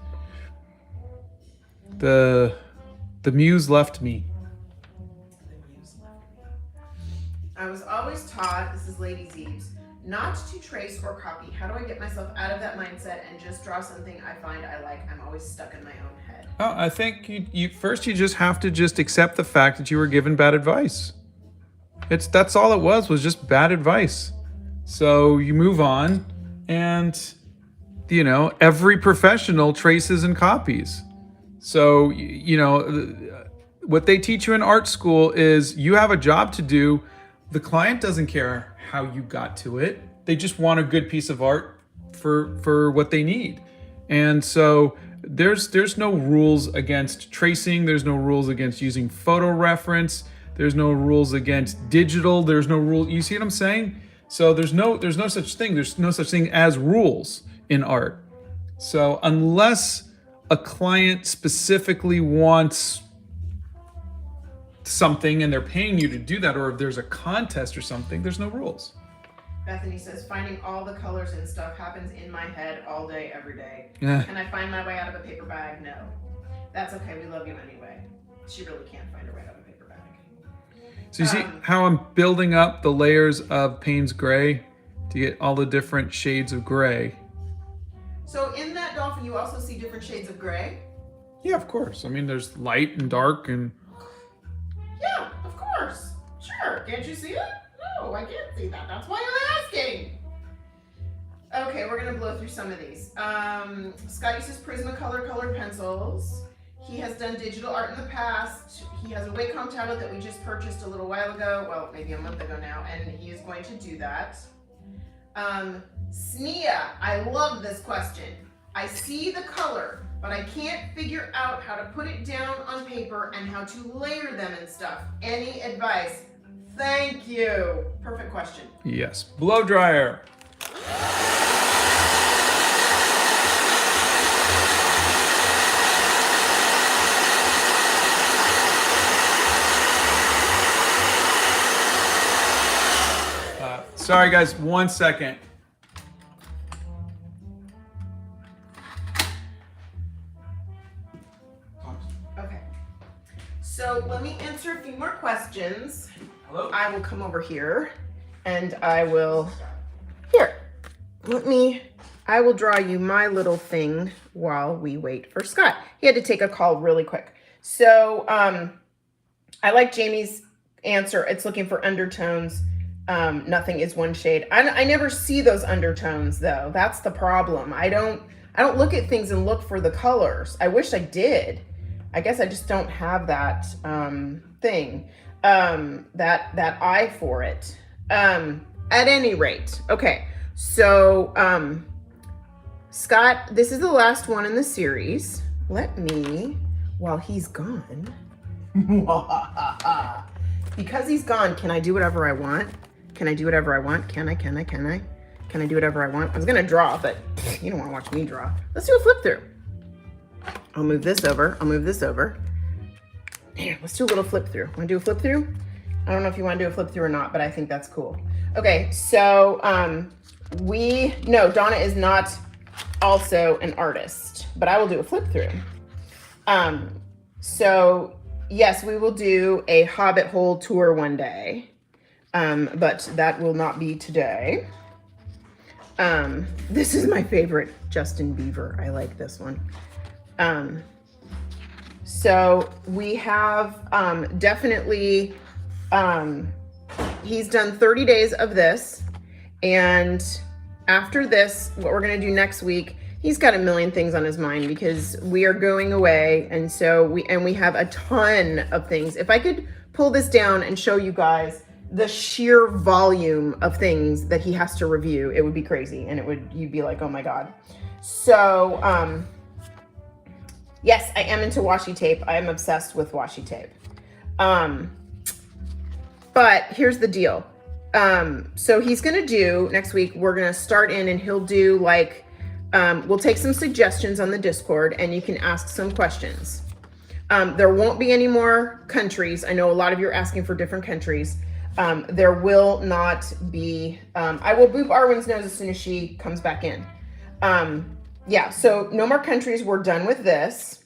the muse left me. I was always taught, this is Lady Zeebs, not to trace or copy. How do I get myself out of that mindset and just draw something I find I like? I'm always stuck in my own head. Oh, I think you first you just have to just accept the fact that you were given bad advice. That's all it was just bad advice. So you move on, and every professional traces and copies. So what they teach you in art school is you have a job to do. The client doesn't care how you got to it. They just want a good piece of art for what they need. And so there's no rules against tracing. There's no rules against using photo reference. There's no rules against digital. There's no rule. You see what I'm saying? So there's no such thing. There's no such thing as rules in art. So unless a client specifically wants something and they're paying you to do that, or if there's a contest or something, there's no rules. Bethany says, finding all the colors and stuff happens in my head all day, every day. Yeah. Can I find my way out of a paper bag? No. That's okay. We love you anyway. She really can't find her way out of a paper bag. So you see how I'm building up the layers of Payne's gray to get all the different shades of gray. So in that dolphin, you also see different shades of gray? Yeah, of course. I mean, there's light and dark and... Yeah, of course. Sure. Can't you see it? No, I can't see that. That's why I'm asking. Okay, we're going to blow through some of these. Scott uses Prismacolor colored pencils. He has done digital art in the past. He has a Wacom tablet that we just purchased a little while ago. Well, maybe a month ago now, and he is going to do that. Sneha, I love this question. I see the color, but I can't figure out how to put it down on paper and how to layer them and stuff. Any advice? Thank you. Perfect question. Yes. Blow dryer. Sorry guys, 1 second. Okay. So let me answer a few more questions. Hello? I will come over here and I will, I will draw you my little thing while we wait for Scott. He had to take a call really quick. So I like Jamie's answer. It's looking for undertones. Nothing is one shade. I never see those undertones though. That's the problem. I don't look at things and look for the colors. I wish I did. I guess I just don't have that thing, that eye for it. At any rate, okay. So Scott, this is the last one in the series. Let me, while he's gone, because he's gone, can I do whatever I want? Can I do whatever I want? Can I do whatever I want? I was gonna draw, but you don't wanna watch me draw. Let's do a flip through. I'll move this over. Here, let's do a little flip through. Wanna do a flip through? I don't know if you wanna do a flip through or not, but I think that's cool. Okay, so Donna is not also an artist, but I will do a flip through. So yes, we will do a Hobbit hole tour one day, but that will not be today. This is my favorite Justin Bieber. I like this one. So we have definitely, he's done 30 days of this, and after this, what we're gonna do next week, he's got a million things on his mind because we are going away, and so we have a ton of things. If I could pull this down and show you guys the sheer volume of things that he has to review, it would be crazy, and you'd be like, oh my God. So yes, I am into washi tape. I am obsessed with washi tape. But here's the deal. So he's gonna do, next week, we're gonna start in and he'll do like, we'll take some suggestions on the Discord and you can ask some questions. There won't be any more countries. I know a lot of you are asking for different countries. There will not be, I will boop Arwen's nose as soon as she comes back in. Yeah, so no more countries. We're done with this.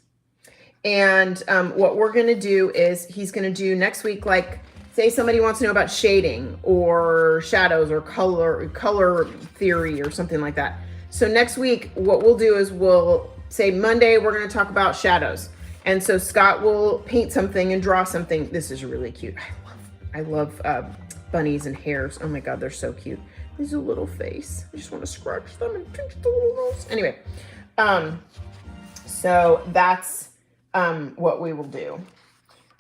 And what we're gonna do is he's gonna do next week, like, say somebody wants to know about shading or shadows or color theory or something like that. So next week, what we'll do is we'll say Monday, we're gonna talk about shadows. And so Scott will paint something and draw something. This is really cute. I love bunnies and hares. Oh my God, they're so cute. There's a little face. I just wanna scratch them and pinch the little nose. Anyway, so that's what we will do.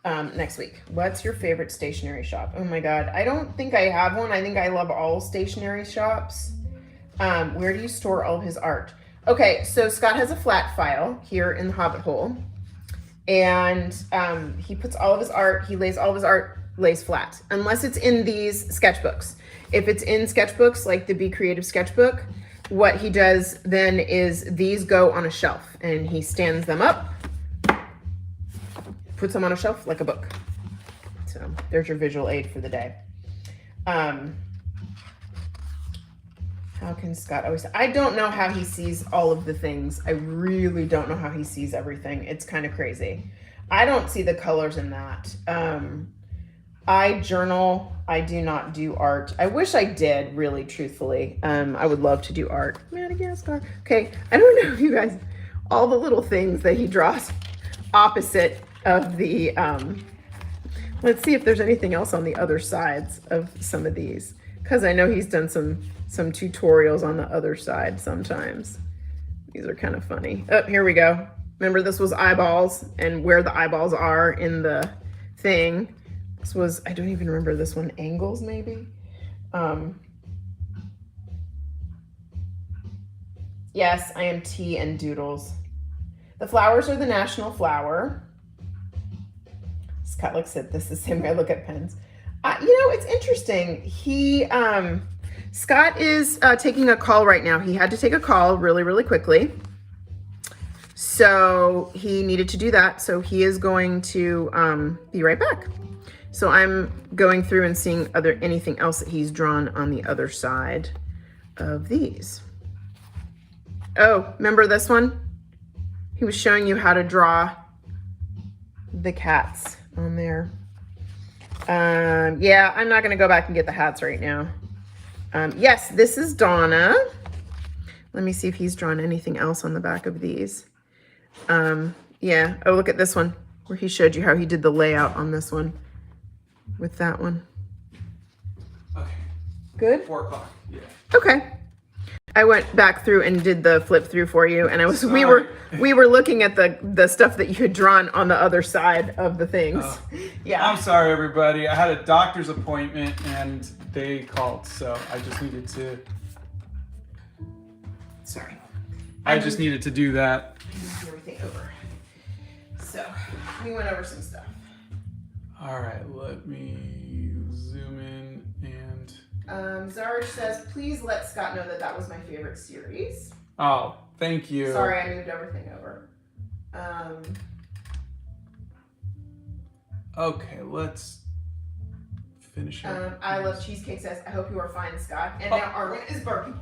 Next week. What's your favorite stationery shop? Oh my God. I don't think I have one. I think I love all stationery shops. Where do you store all of his art? Okay, so Scott has a flat file here in the Hobbit hole, and he puts all of his art, he lays all of his art, lays flat, unless it's in these sketchbooks. If it's in sketchbooks, like the Be Creative sketchbook, what he does then is these go on a shelf and he stands them up, puts them on a shelf like a book. So there's your visual aid for the day. How can Scott always, I don't know how he sees all of the things. I really don't know how he sees everything. It's kind of crazy. I don't see the colors in that. I journal. I do not do art. I wish I did, really, truthfully. I would love to do art. Madagascar. Okay, I don't know, you guys, all the little things that he draws opposite of the, let's see if there's anything else on the other sides of some of these, because I know he's done some tutorials on the other side sometimes. These are kind of funny. Oh, here we go. Remember, this was eyeballs and where the eyeballs are in the thing. This was, I don't even remember this one, angles maybe. Yes, I am tea and doodles. The flowers are the national flower. Scott looks at this the same way I look at pens. You know, it's interesting. Scott is taking a call right now. He had to take a call really, really quickly. So he needed to do that. So he is going to be right back. So I'm going through and seeing anything else that he's drawn on the other side of these. Oh, remember this one? He was showing you how to draw the cats on there. Yeah, I'm not gonna go back and get the hats right now. Yes, this is Donna. Let me see if he's drawn anything else on the back of these. Yeah, oh, look at this one where he showed you how he did the layout on this one with that one. Okay. Good? 4 o'clock. Yeah. Okay. I went back through and did the flip through for you, and we were looking at the stuff that you had drawn on the other side of the things. Yeah. I'm sorry, everybody. I had a doctor's appointment and they called, so I just needed to. Sorry. I just needed to do that. I moved everything over. So we went over some stuff. All right, let me zoom in and. Zarge says, please let Scott know that was my favorite series. Oh, thank you. Sorry, I moved everything over. Okay, let's finish up. I Love Cheesecake says, I hope you are fine, Scott. And now Arwen is barking.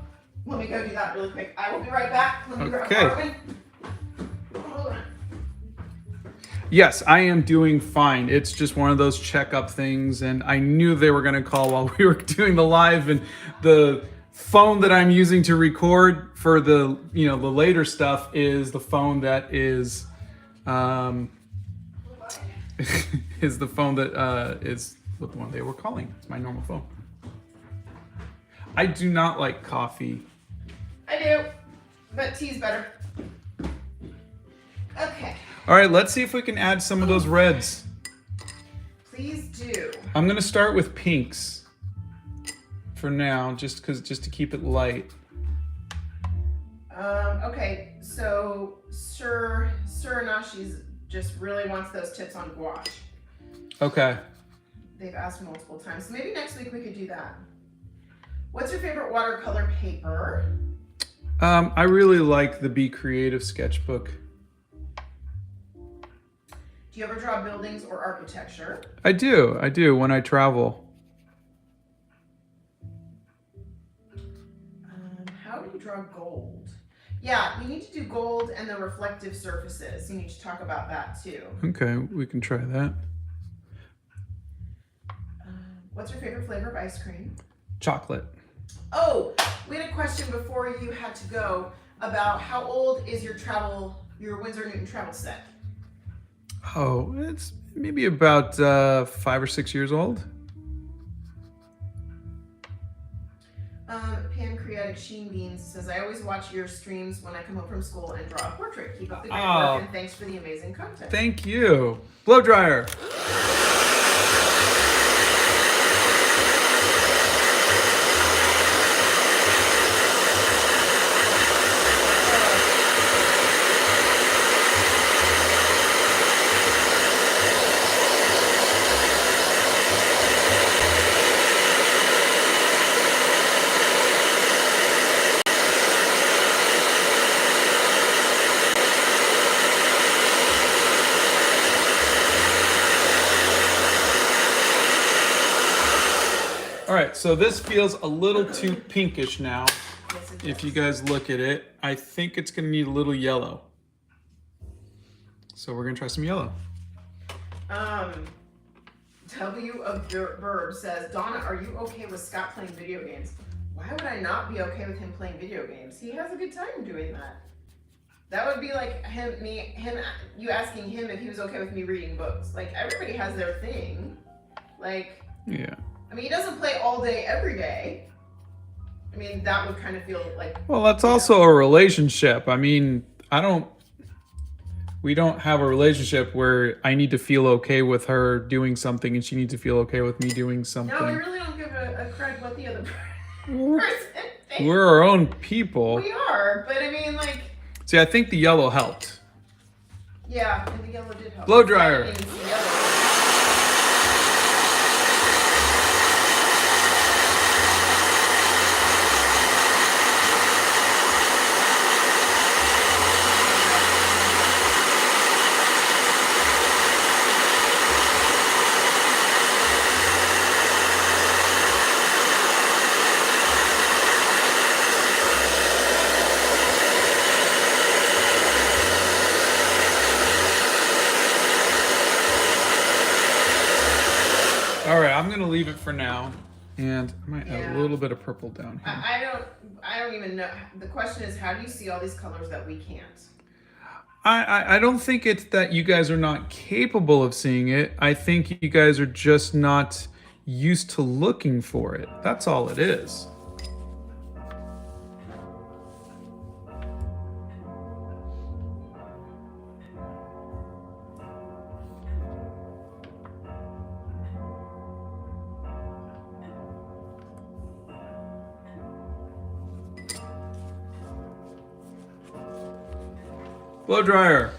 Let me go do that really quick. I will be right back. Let me grab Arwen. Hold on. Yes, I am doing fine. It's just one of those checkup things, and I knew they were going to call while we were doing the live, and the phone that I'm using to record for the the later stuff is the phone that is is the phone that is the one they were calling. It's my normal phone. I do not like coffee. I do, but tea's better. Okay. All right, let's see if we can add some of those reds. Please do. I'm gonna start with pinks for now, just to keep it light. Okay, so Sir Nashi's just really wants those tips on gouache. Okay. They've asked multiple times. So maybe next week we could do that. What's your favorite watercolor paper? I really like the Be Creative sketchbook. Do you ever draw buildings or architecture? I do when I travel. How do you draw gold? Yeah, you need to do gold and the reflective surfaces. You need to talk about that too. Okay, we can try that. What's your favorite flavor of ice cream? Chocolate. Oh, we had a question before you had to go about how old is your Winsor Newton travel set? Oh, it's maybe about 5 or 6 years old. Pancreatic Sheen Beans says, I always watch your streams when I come home from school and draw a portrait. Keep up the great work, and thanks for the amazing content. Thank you. Blow dryer. All right, so this feels a little too pinkish now. If you guys look at it, I think it's gonna need a little yellow. So we're gonna try some yellow. W of Verb says, Donna, are you okay with Scott playing video games? Why would I not be okay with him playing video games? He has a good time doing that. That would be like you asking him if he was okay with me reading books. Like, everybody has their thing. Like, Yeah. I mean, he doesn't play all day, every day. I mean, that would kind of feel like... Well, that's also a relationship. I mean, we don't have a relationship where I need to feel okay with her doing something and she needs to feel okay with me doing something. No, we really don't give a crud what the other person thinks. We're our own people. We are, but I mean, like... See, I think the yellow helped. Yeah, and the yellow did help. Blow dryer. I didn't even see yellow. All right, I'm gonna leave it for now, and I might add a little bit of purple down here. I don't even know. The question is, how do you see all these colors that we can't? I don't think it's that you guys are not capable of seeing it. I think you guys are just not used to looking for it. That's all it is. Blow dryer.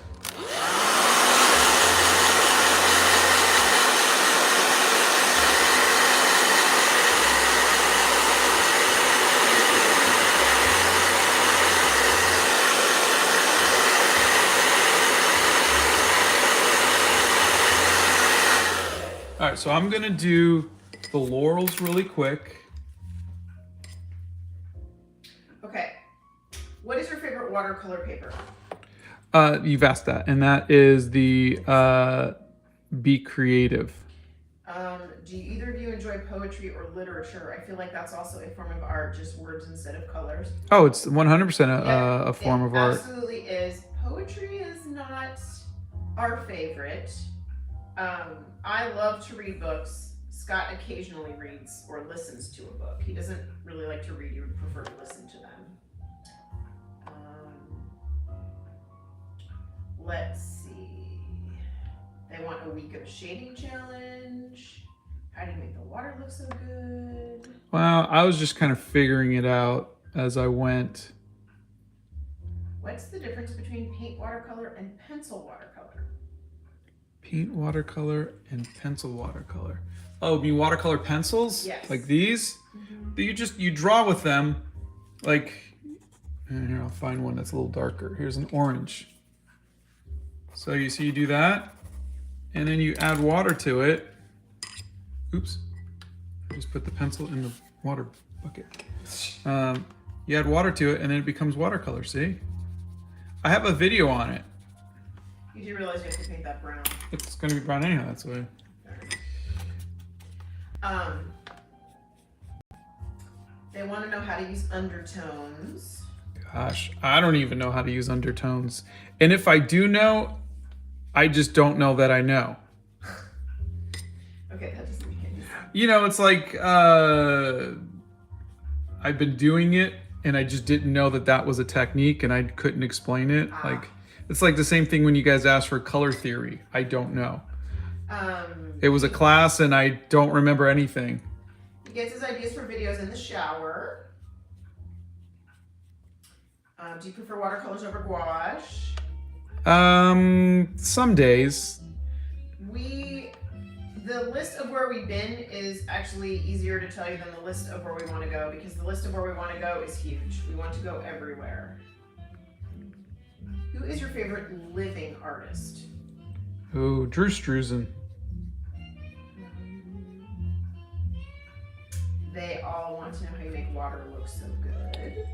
All right, so I'm gonna do the laurels really quick. Okay. What is your favorite watercolor paper? You've asked that, and that is the Be Creative. Do either of you enjoy poetry or literature? I feel like that's also a form of art, just words instead of colors. Oh, it's 100% a form of art. Absolutely is. Poetry is not our favorite. I love to read books. Scott occasionally reads or listens to a book. He doesn't really like to read, he would prefer to listen to them. Let's see. They want a week of a shading challenge. How do you make the water look so good? Well, I was just kind of figuring it out as I went. What's the difference between paint watercolor and pencil watercolor? Paint watercolor and pencil watercolor. Oh, you mean watercolor pencils? Yes. Like these? Mm-hmm. You draw with them, like, and here I'll find one that's a little darker. Here's an orange. So you see, you do that, and then you add water to it. Oops, I just put the pencil in the water bucket. You add water to it, and then it becomes watercolor, see? I have a video on it. You do realize you have to paint that brown. It's gonna be brown anyhow, that's why. They want to know how to use undertones. Gosh, I don't even know how to use undertones. And if I do know, I just don't know that I know. Okay, that doesn't make any sense. You know, it's like I've been doing it and I just didn't know that that was a technique and I couldn't explain it. Like, it's like the same thing when you guys ask for color theory. I don't know. It was a class and I don't remember anything. He gets his ideas for videos in the shower. Do you prefer watercolors over gouache? Some days. The list of where we've been is actually easier to tell you than the list of where we want to go, because the list of where we want to go is huge. We want to go everywhere. Who is your favorite living artist? Oh, Drew Struzan. They all want to know how you make water look so good.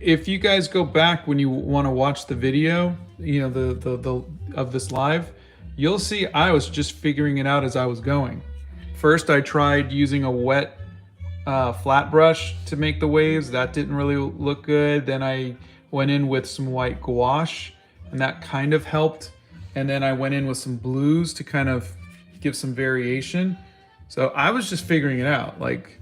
If you guys go back when you want to watch the video, you know, the of this live, you'll see I was just figuring it out as I was going. First, I tried using a wet flat brush to make the waves. That didn't really look good. Then I went in with some white gouache, and that kind of helped. And then I went in with some blues to kind of give some variation. So I was just figuring it out. Like,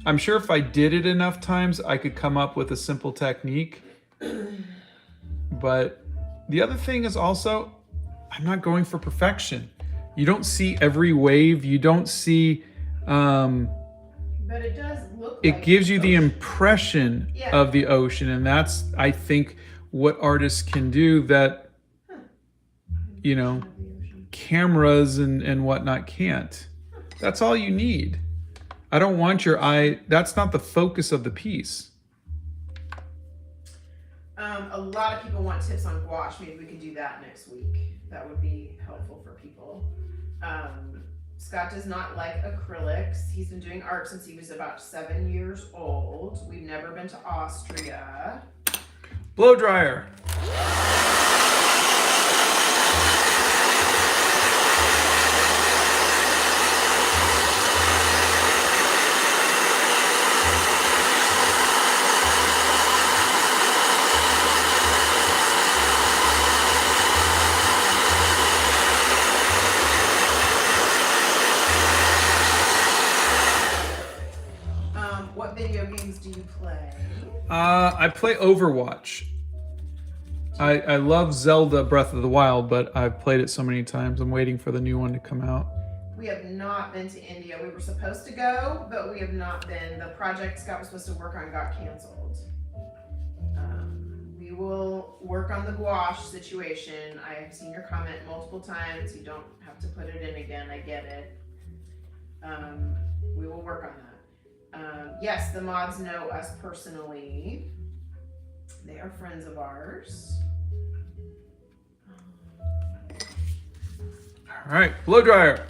I'm sure if I did it enough times, I could come up with a simple technique. But the other thing is also, I'm not going for perfection. You don't see every wave. You don't see... but it does look it like gives you the ocean. impression of the ocean. And that's, I think, what artists can do that, you know, cameras and whatnot can't. That's all you need. I don't want your eye. That's not the focus of the piece. A lot of people want tips on gouache. Maybe we could do that next week. That would be helpful for people. Scott does not like acrylics. He's been doing art since he was about 7 years old. We've never been to Austria. Blow dryer. you play? I play Overwatch. I love Zelda Breath of the Wild, but I've played it so many times. I'm waiting for the new one to come out. We have not been to India. We were supposed to go, but we have not been. The project Scott was supposed to work on got canceled. We will work on the gouache situation. I have seen your comment multiple times. You don't have to put it in again. I get it. We will work on that. Yes, the mods know us personally. They are friends of ours. All right, blow dryer.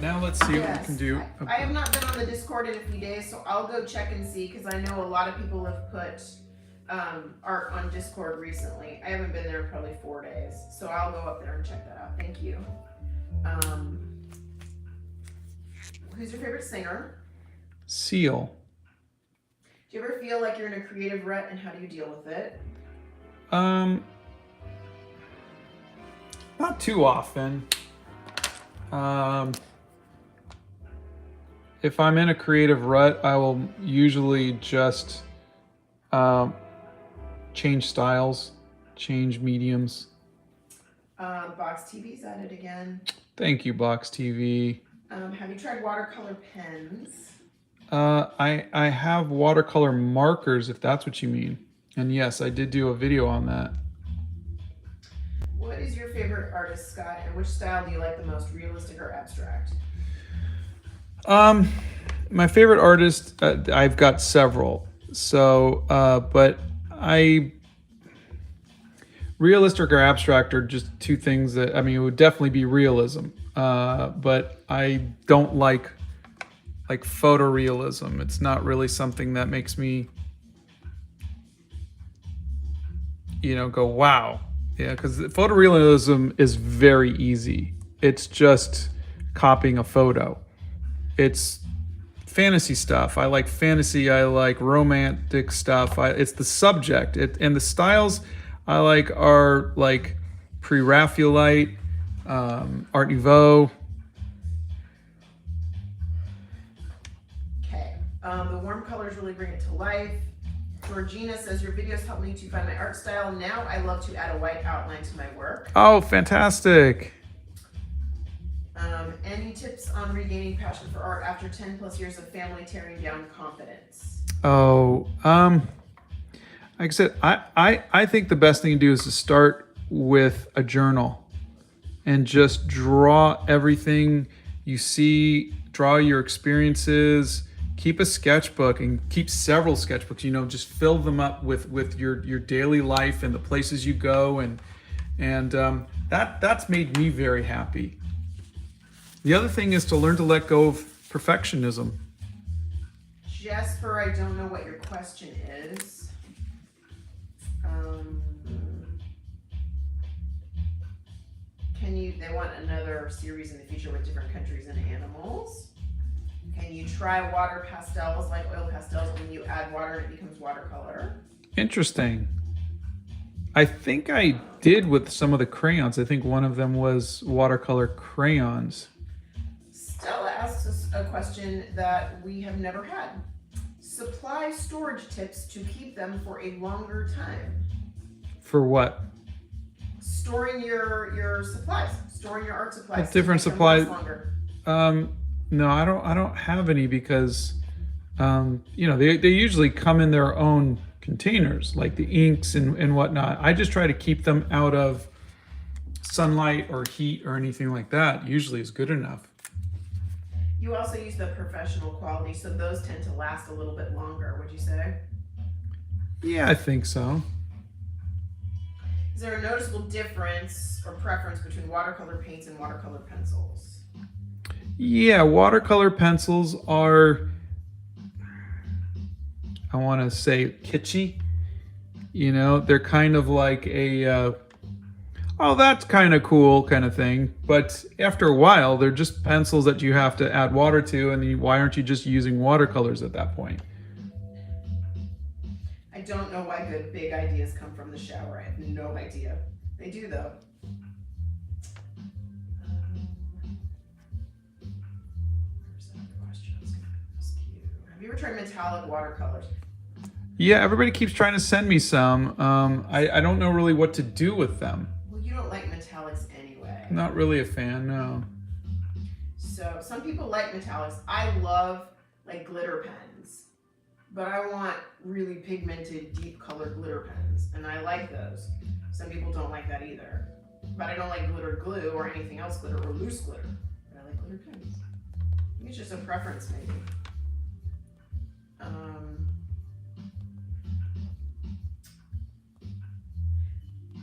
Now let's see what we can do. I have not been on the Discord in a few days, so I'll go check and see, because I know a lot of people have put art on Discord recently. I haven't been there in probably 4 days, so I'll go up there and check that out. Thank you. Who's your favorite singer? Seal. Do you ever feel like you're in a creative rut, and how do you deal with it? Not too often. If I'm in a creative rut, I will usually just change styles, change mediums. Box TV's at it again. Thank you, Box TV. Have you tried watercolor pens? I have watercolor markers, if that's what you mean. And yes, I did do a video on that. What is your favorite artist, Scott, and which style do you like the most, realistic or abstract? My favorite artist, I've got several. So, but realistic or abstract are just two things that, I mean, it would definitely be realism. But I don't like photorealism. It's not really something that makes me, go, wow. Yeah, because photorealism is very easy. It's just copying a photo. It's fantasy stuff. I like fantasy. I like romantic stuff. It's the subject. And the styles I like are like pre-Raphaelite, Art Nouveau. Okay. The warm colors really bring it to life. Georgina says, your videos help me to find my art style. Now I love to add a white outline to my work. Oh, fantastic. Any tips on regaining passion for art after 10 plus years of family tearing down confidence? Oh, like I said, I think the best thing to do is to start with a journal and just draw everything you see, draw your experiences. Keep a sketchbook and keep several sketchbooks, just fill them up with your daily life and the places you go. And that's made me very happy. The other thing is to learn to let go of perfectionism. Jesper, I don't know what your question is. They want another series in the future with different countries and animals. Can you try water pastels like oil pastels when you add water and it becomes watercolor? Interesting. I think I did with some of the crayons. I think one of them was watercolor crayons. Stella asks us a question that we have never had. Supply storage tips to keep them for a longer time. For what? Storing your supplies. Storing your art supplies. Different supplies. Longer. No, I don't have any because, they usually come in their own containers, like the inks and whatnot. I just try to keep them out of sunlight or heat or anything like that. Usually is good enough. You also use the professional quality, so those tend to last a little bit longer, would you say? Yeah, I think so. Is there a noticeable difference or preference between watercolor paints and watercolor pencils? Yeah, watercolor pencils are, I want to say, kitschy. They're kind of like oh, that's kind of cool kind of thing. But after a while, they're just pencils that you have to add water to, and why aren't you just using watercolors at that point? I don't know why good big ideas come from the shower. I have no idea. They do though. There's another question I was going to ask you. Have you ever tried metallic watercolors? Yeah, everybody keeps trying to send me some. I don't know really what to do with them. Well, you don't like metallics anyway. Not really a fan, no. So some people like metallics. I love like glitter pens, but I want really pigmented, deep colored glitter pens, and I like those. Some people don't like that either. But I don't like glitter glue or anything else glitter or loose glitter. But I like glitter pens. I think it's just a preference maybe.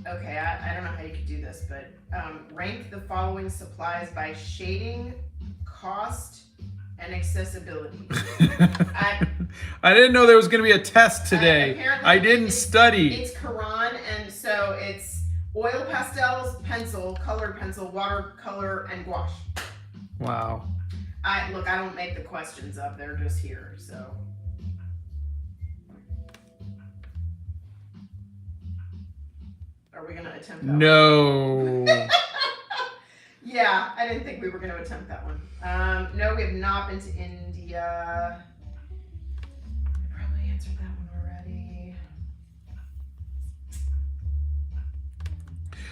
Okay, I don't know how you could do this, but rank the following supplies by shading, cost, and accessibility. I didn't know there was going to be a test today. I didn't study. It's Quran, and so it's oil pastels, pencil, colored pencil, watercolor, and gouache. Wow. I don't make the questions up. They're just here, so. Are we going to attempt that No. one? Yeah, I didn't think we were going to attempt that one. No, we have not been to India. I probably answered that one already.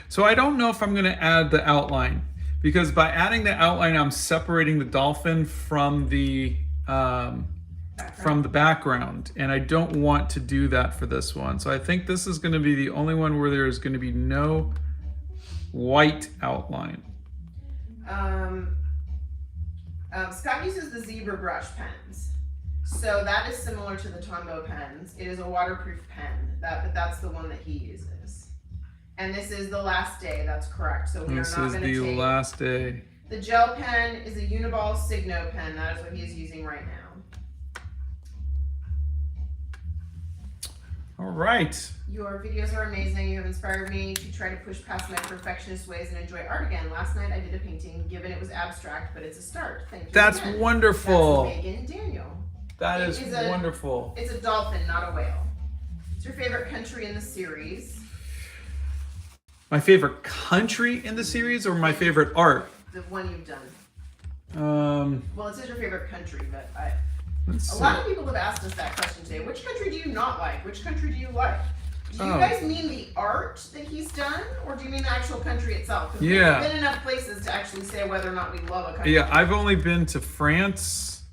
So I don't know if I'm going to add the outline, because by adding the outline, I'm separating the dolphin from the background, and I don't want to do that for this one. So I think this is going to be the only one where there is going to be no white outline. Scott uses the zebra brush pens. So that is similar to the Tombow pens. It is a waterproof pen, but that's the one that he uses. And this is the last day, that's correct. So we are not going to take... This is the last day. The gel pen is a Uniball Signo pen. That is what he is using right now. All right. Your videos are amazing. You have inspired me to try to push past my perfectionist ways and enjoy art again. Last night I did a painting, given it was abstract, but it's a start. Thank you. That's again. wonderful. That's Megan Daniel. That is wonderful. It's a dolphin, not a whale. What's your favorite country in the series? My favorite country in the series, or my favorite art? The one you've done. Well, it says your favorite country, but a lot of people have asked us that question today. Which country do you not like? Which country do you like? Do you guys mean the art that he's done, or do you mean the actual country itself? Because we've been enough places to actually say whether or not we love a country. Yeah, I've only been to France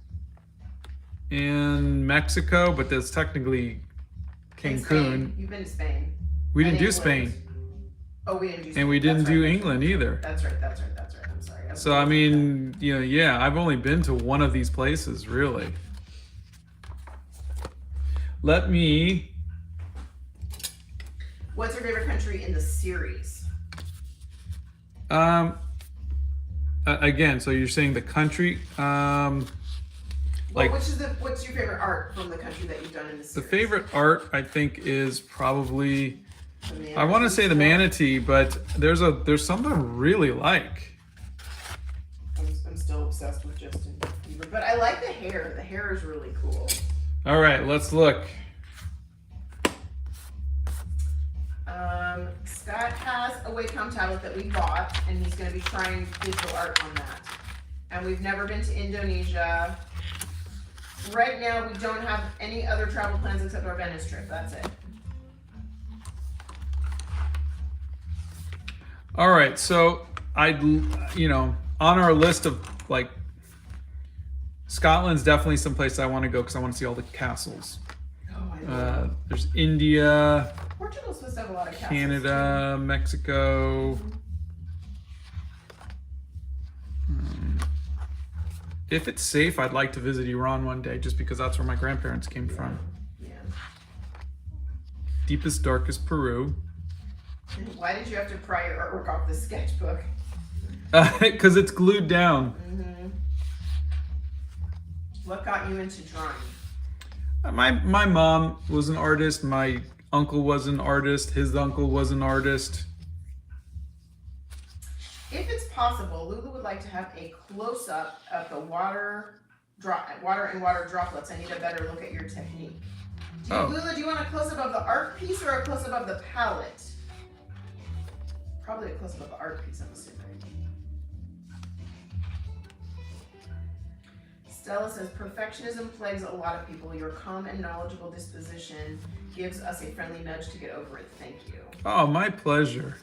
and Mexico, but that's technically Cancun. You've been to Spain. We didn't do Spain. Oh, we didn't do Spain. And we didn't do England either. That's right. I'm sorry. So, I mean, yeah, I've only been to one of these places, really. What's your favorite country in the series? Again, so you're saying the country, what's your favorite art from the country that you've done in the series? The favorite art, I think, is probably, I want to say the manatee, but there's something I really like. I'm still obsessed with Justin Bieber, but I like the hair. The hair is really cool. All right, let's look. Scott has a Wacom tablet that we bought, and he's going to be trying digital art on that. And we've never been to Indonesia. Right now, we don't have any other travel plans except our Venice trip. That's it. All right, so on our list of Scotland's definitely someplace I want to go because I want to see all the castles. Oh, there's India. Portugal's supposed to have a lot of castles. Canada, Mexico. If it's safe, I'd like to visit Iran one day, just because that's where my grandparents came from. Yeah. Deepest, darkest Peru. Why did you have to pry your artwork off the sketchbook? Because it's glued down. Mm-hmm. What got you into drawing? My mom was an artist. My uncle was an artist. His uncle was an artist. If it's possible, Lulu would like to have a close-up of the water and water droplets. I need a better look at your technique. Lulu, do you want a close-up of the art piece or a close-up of the palette? Probably a close-up of the art piece, I'm assuming. Stella says, perfectionism plagues a lot of people. Your calm and knowledgeable disposition gives us a friendly nudge to get over it. Thank you. Oh, my pleasure.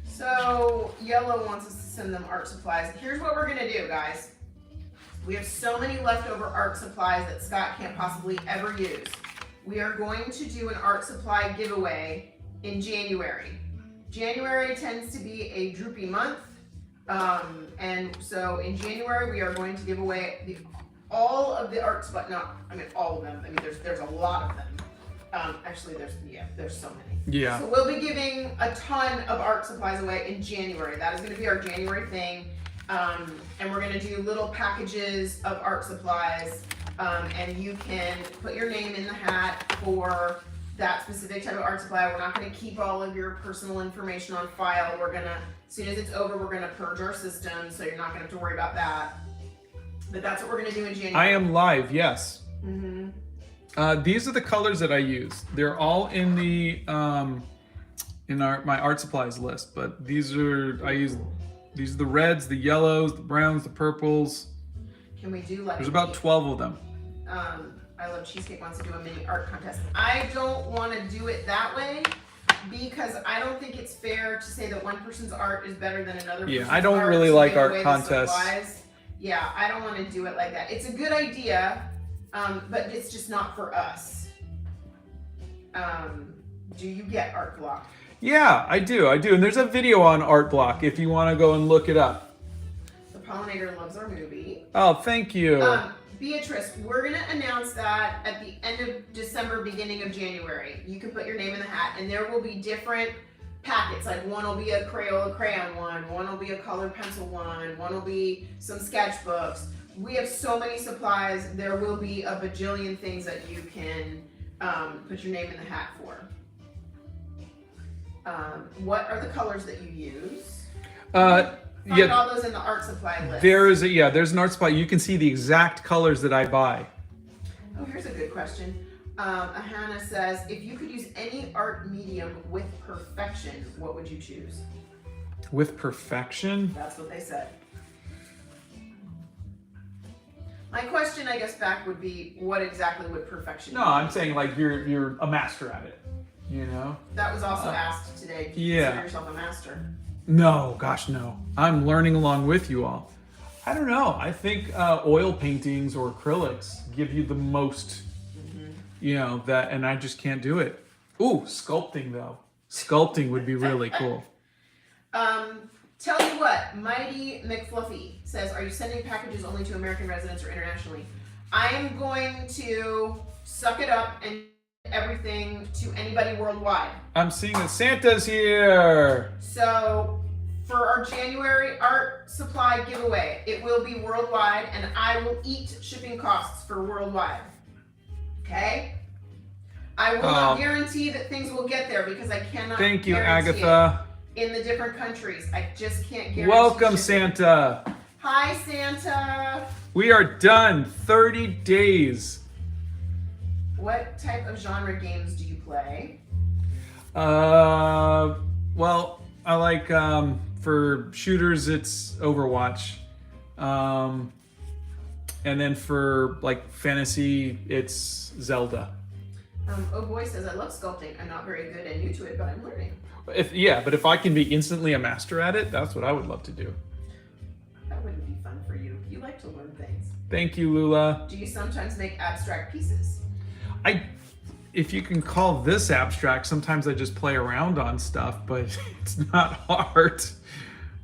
So, Yellow wants us to send them art supplies. Here's what we're gonna do, guys. We have so many leftover art supplies that Scott can't possibly ever use. We are going to do an art supply giveaway in January. January tends to be a droopy month. And so in January, we are going to give away all of the art supplies. All of them. I mean, there's a lot of them. Actually, there's so many. Yeah. So we'll be giving a ton of art supplies away in January. That is going to be our January thing. And we're going to do little packages of art supplies. And you can put your name in the hat for that specific type of art supply. We're not going to keep all of your personal information on file. We're going to, as soon as it's over, we're going to purge our system. So you're not going to have to worry about that. But that's what we're going to do in January. I am live, yes. Mm-hmm. These are the colors that I use. They're all in the my art supplies list, but these are the reds, the yellows, the browns, the purples. Can we do like? There's about 12 of them. I Love Cheesecake wants to do a mini art contest. I don't want to do it that way because I don't think it's fair to say that one person's art is better than another person's art. Yeah, I don't really like art contests. Yeah, I don't want to do it like that. It's a good idea. But it's just not for us. Do you get Art Block? Yeah, I do. And there's a video on Art Block if you want to go and look it up. The Pollinator loves our movie. Oh, thank you. Beatrice, we're going to announce that at the end of December, beginning of January. You can put your name in the hat, and there will be different packets. Like one will be a Crayola crayon one will be a colored pencil one will be some sketchbooks. We have so many supplies. There will be a bajillion things that you can put your name in the hat for. What are the colors that you use? Find all those in the art supply list. There's an art supply. You can see the exact colors that I buy. Oh, here's a good question. Ahana says, if you could use any art medium with perfection, what would you choose? With perfection? That's what they said. My question, I guess, back would be, what exactly would perfection be? No, I'm saying like you're a master at it, you know? That was also asked today. Do you consider yourself a master? No, gosh, no. I'm learning along with you all. I don't know. I think oil paintings or acrylics give you the most, and I just can't do it. Ooh, sculpting though. Sculpting would be really cool. Tell you what, Mighty McFluffy says, are you sending packages only to American residents or internationally? I am going to suck it up and everything to anybody worldwide. I'm seeing that Santa's here. So for our January art supply giveaway, it will be worldwide and I will eat shipping costs for worldwide. Okay? I will not guarantee that things will get there because I cannot Thank you, guarantee Agatha. it. In the different countries. I just can't guarantee. Welcome, shipping. Santa. Hi, Santa. We are done. 30 days. What type of genre games do you play? Well, I like, for shooters, it's Overwatch. And then for, like, fantasy, it's Zelda. Oh Boy says, I love sculpting. I'm not very good and new to it, but I'm learning. But if I can be instantly a master at it, that's what I would love to do. That wouldn't be fun for you. You like to learn things. Thank you, Lula. Do you sometimes make abstract pieces? If you can call this abstract, sometimes I just play around on stuff, but it's not hard.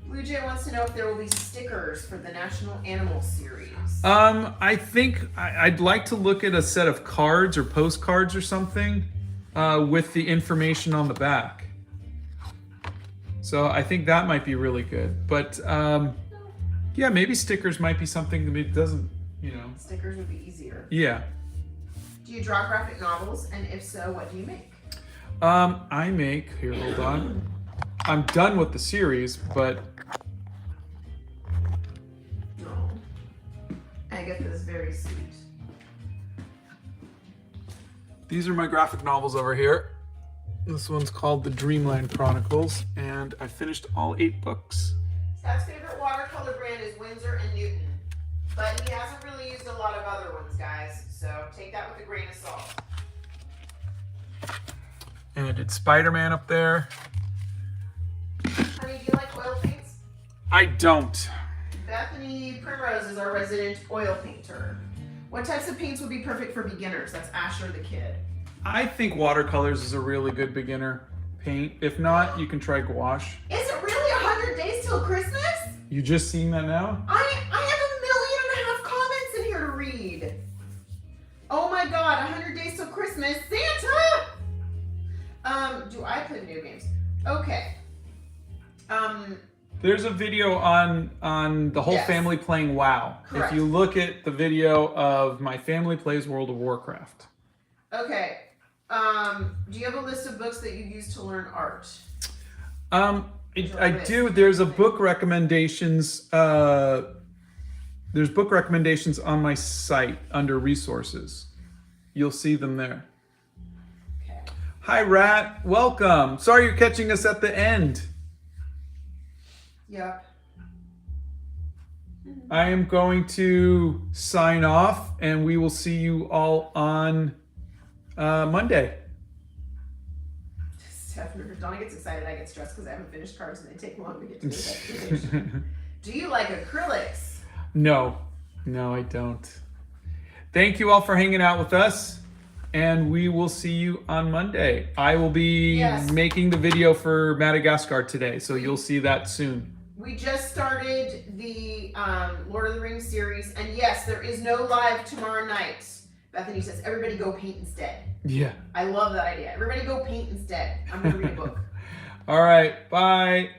Blue Jay wants to know if there will be stickers for the National Animal Series. I think I'd like to look at a set of cards or postcards or something with the information on the back. So I think that might be really good. But maybe stickers might be something that doesn't, Stickers would be easier. Yeah. Do you draw graphic novels? And if so, what do you make? I make, here, hold on. I'm done with the series, but No. Agatha's very sweet. these are my graphic novels over here. This one's called The Dreamland Chronicles, and I finished all 8 books. Scott's favorite watercolor brand is Winsor & Newton, but he hasn't really used a lot of other ones, guys, so take that with a grain of salt. And I did Spider-Man up there. Honey, do you like oil paints? I don't. Bethany Primrose is our resident oil painter. What types of paints would be perfect for beginners? That's Asher the kid. I think watercolors is a really good beginner paint. If not, you can try gouache. Is it really 100 days till Christmas? You just seen that now? I have 1.5 million comments in here to read. Oh my god, 100 days till Christmas. Santa! Do I play video games? Okay. There's a video on the whole Yes. family playing WoW. Correct. If you look at the video of My Family Plays World of Warcraft. Okay. Do you have a list of books that you use to learn art? I do. There's a book recommendations. There's book recommendations on my site under resources. You'll see them there. Okay. Hi, Rat. Welcome. Sorry you're catching us at the end. Yep. I am going to sign off, and we will see you all on Monday. Stephanie, Donna gets excited, I get stressed because I haven't finished cards and they take long to get to the destination. Do you like acrylics? No, I don't. Thank you all for hanging out with us, and we will see you on Monday. I will be making the video for Madagascar today, so you'll see that soon. We just started the Lord of the Rings series, and yes, there is no live tomorrow night. Bethany says, everybody go paint instead. Yeah. I love that idea. Everybody go paint instead. I'm going to read a book. All right, bye.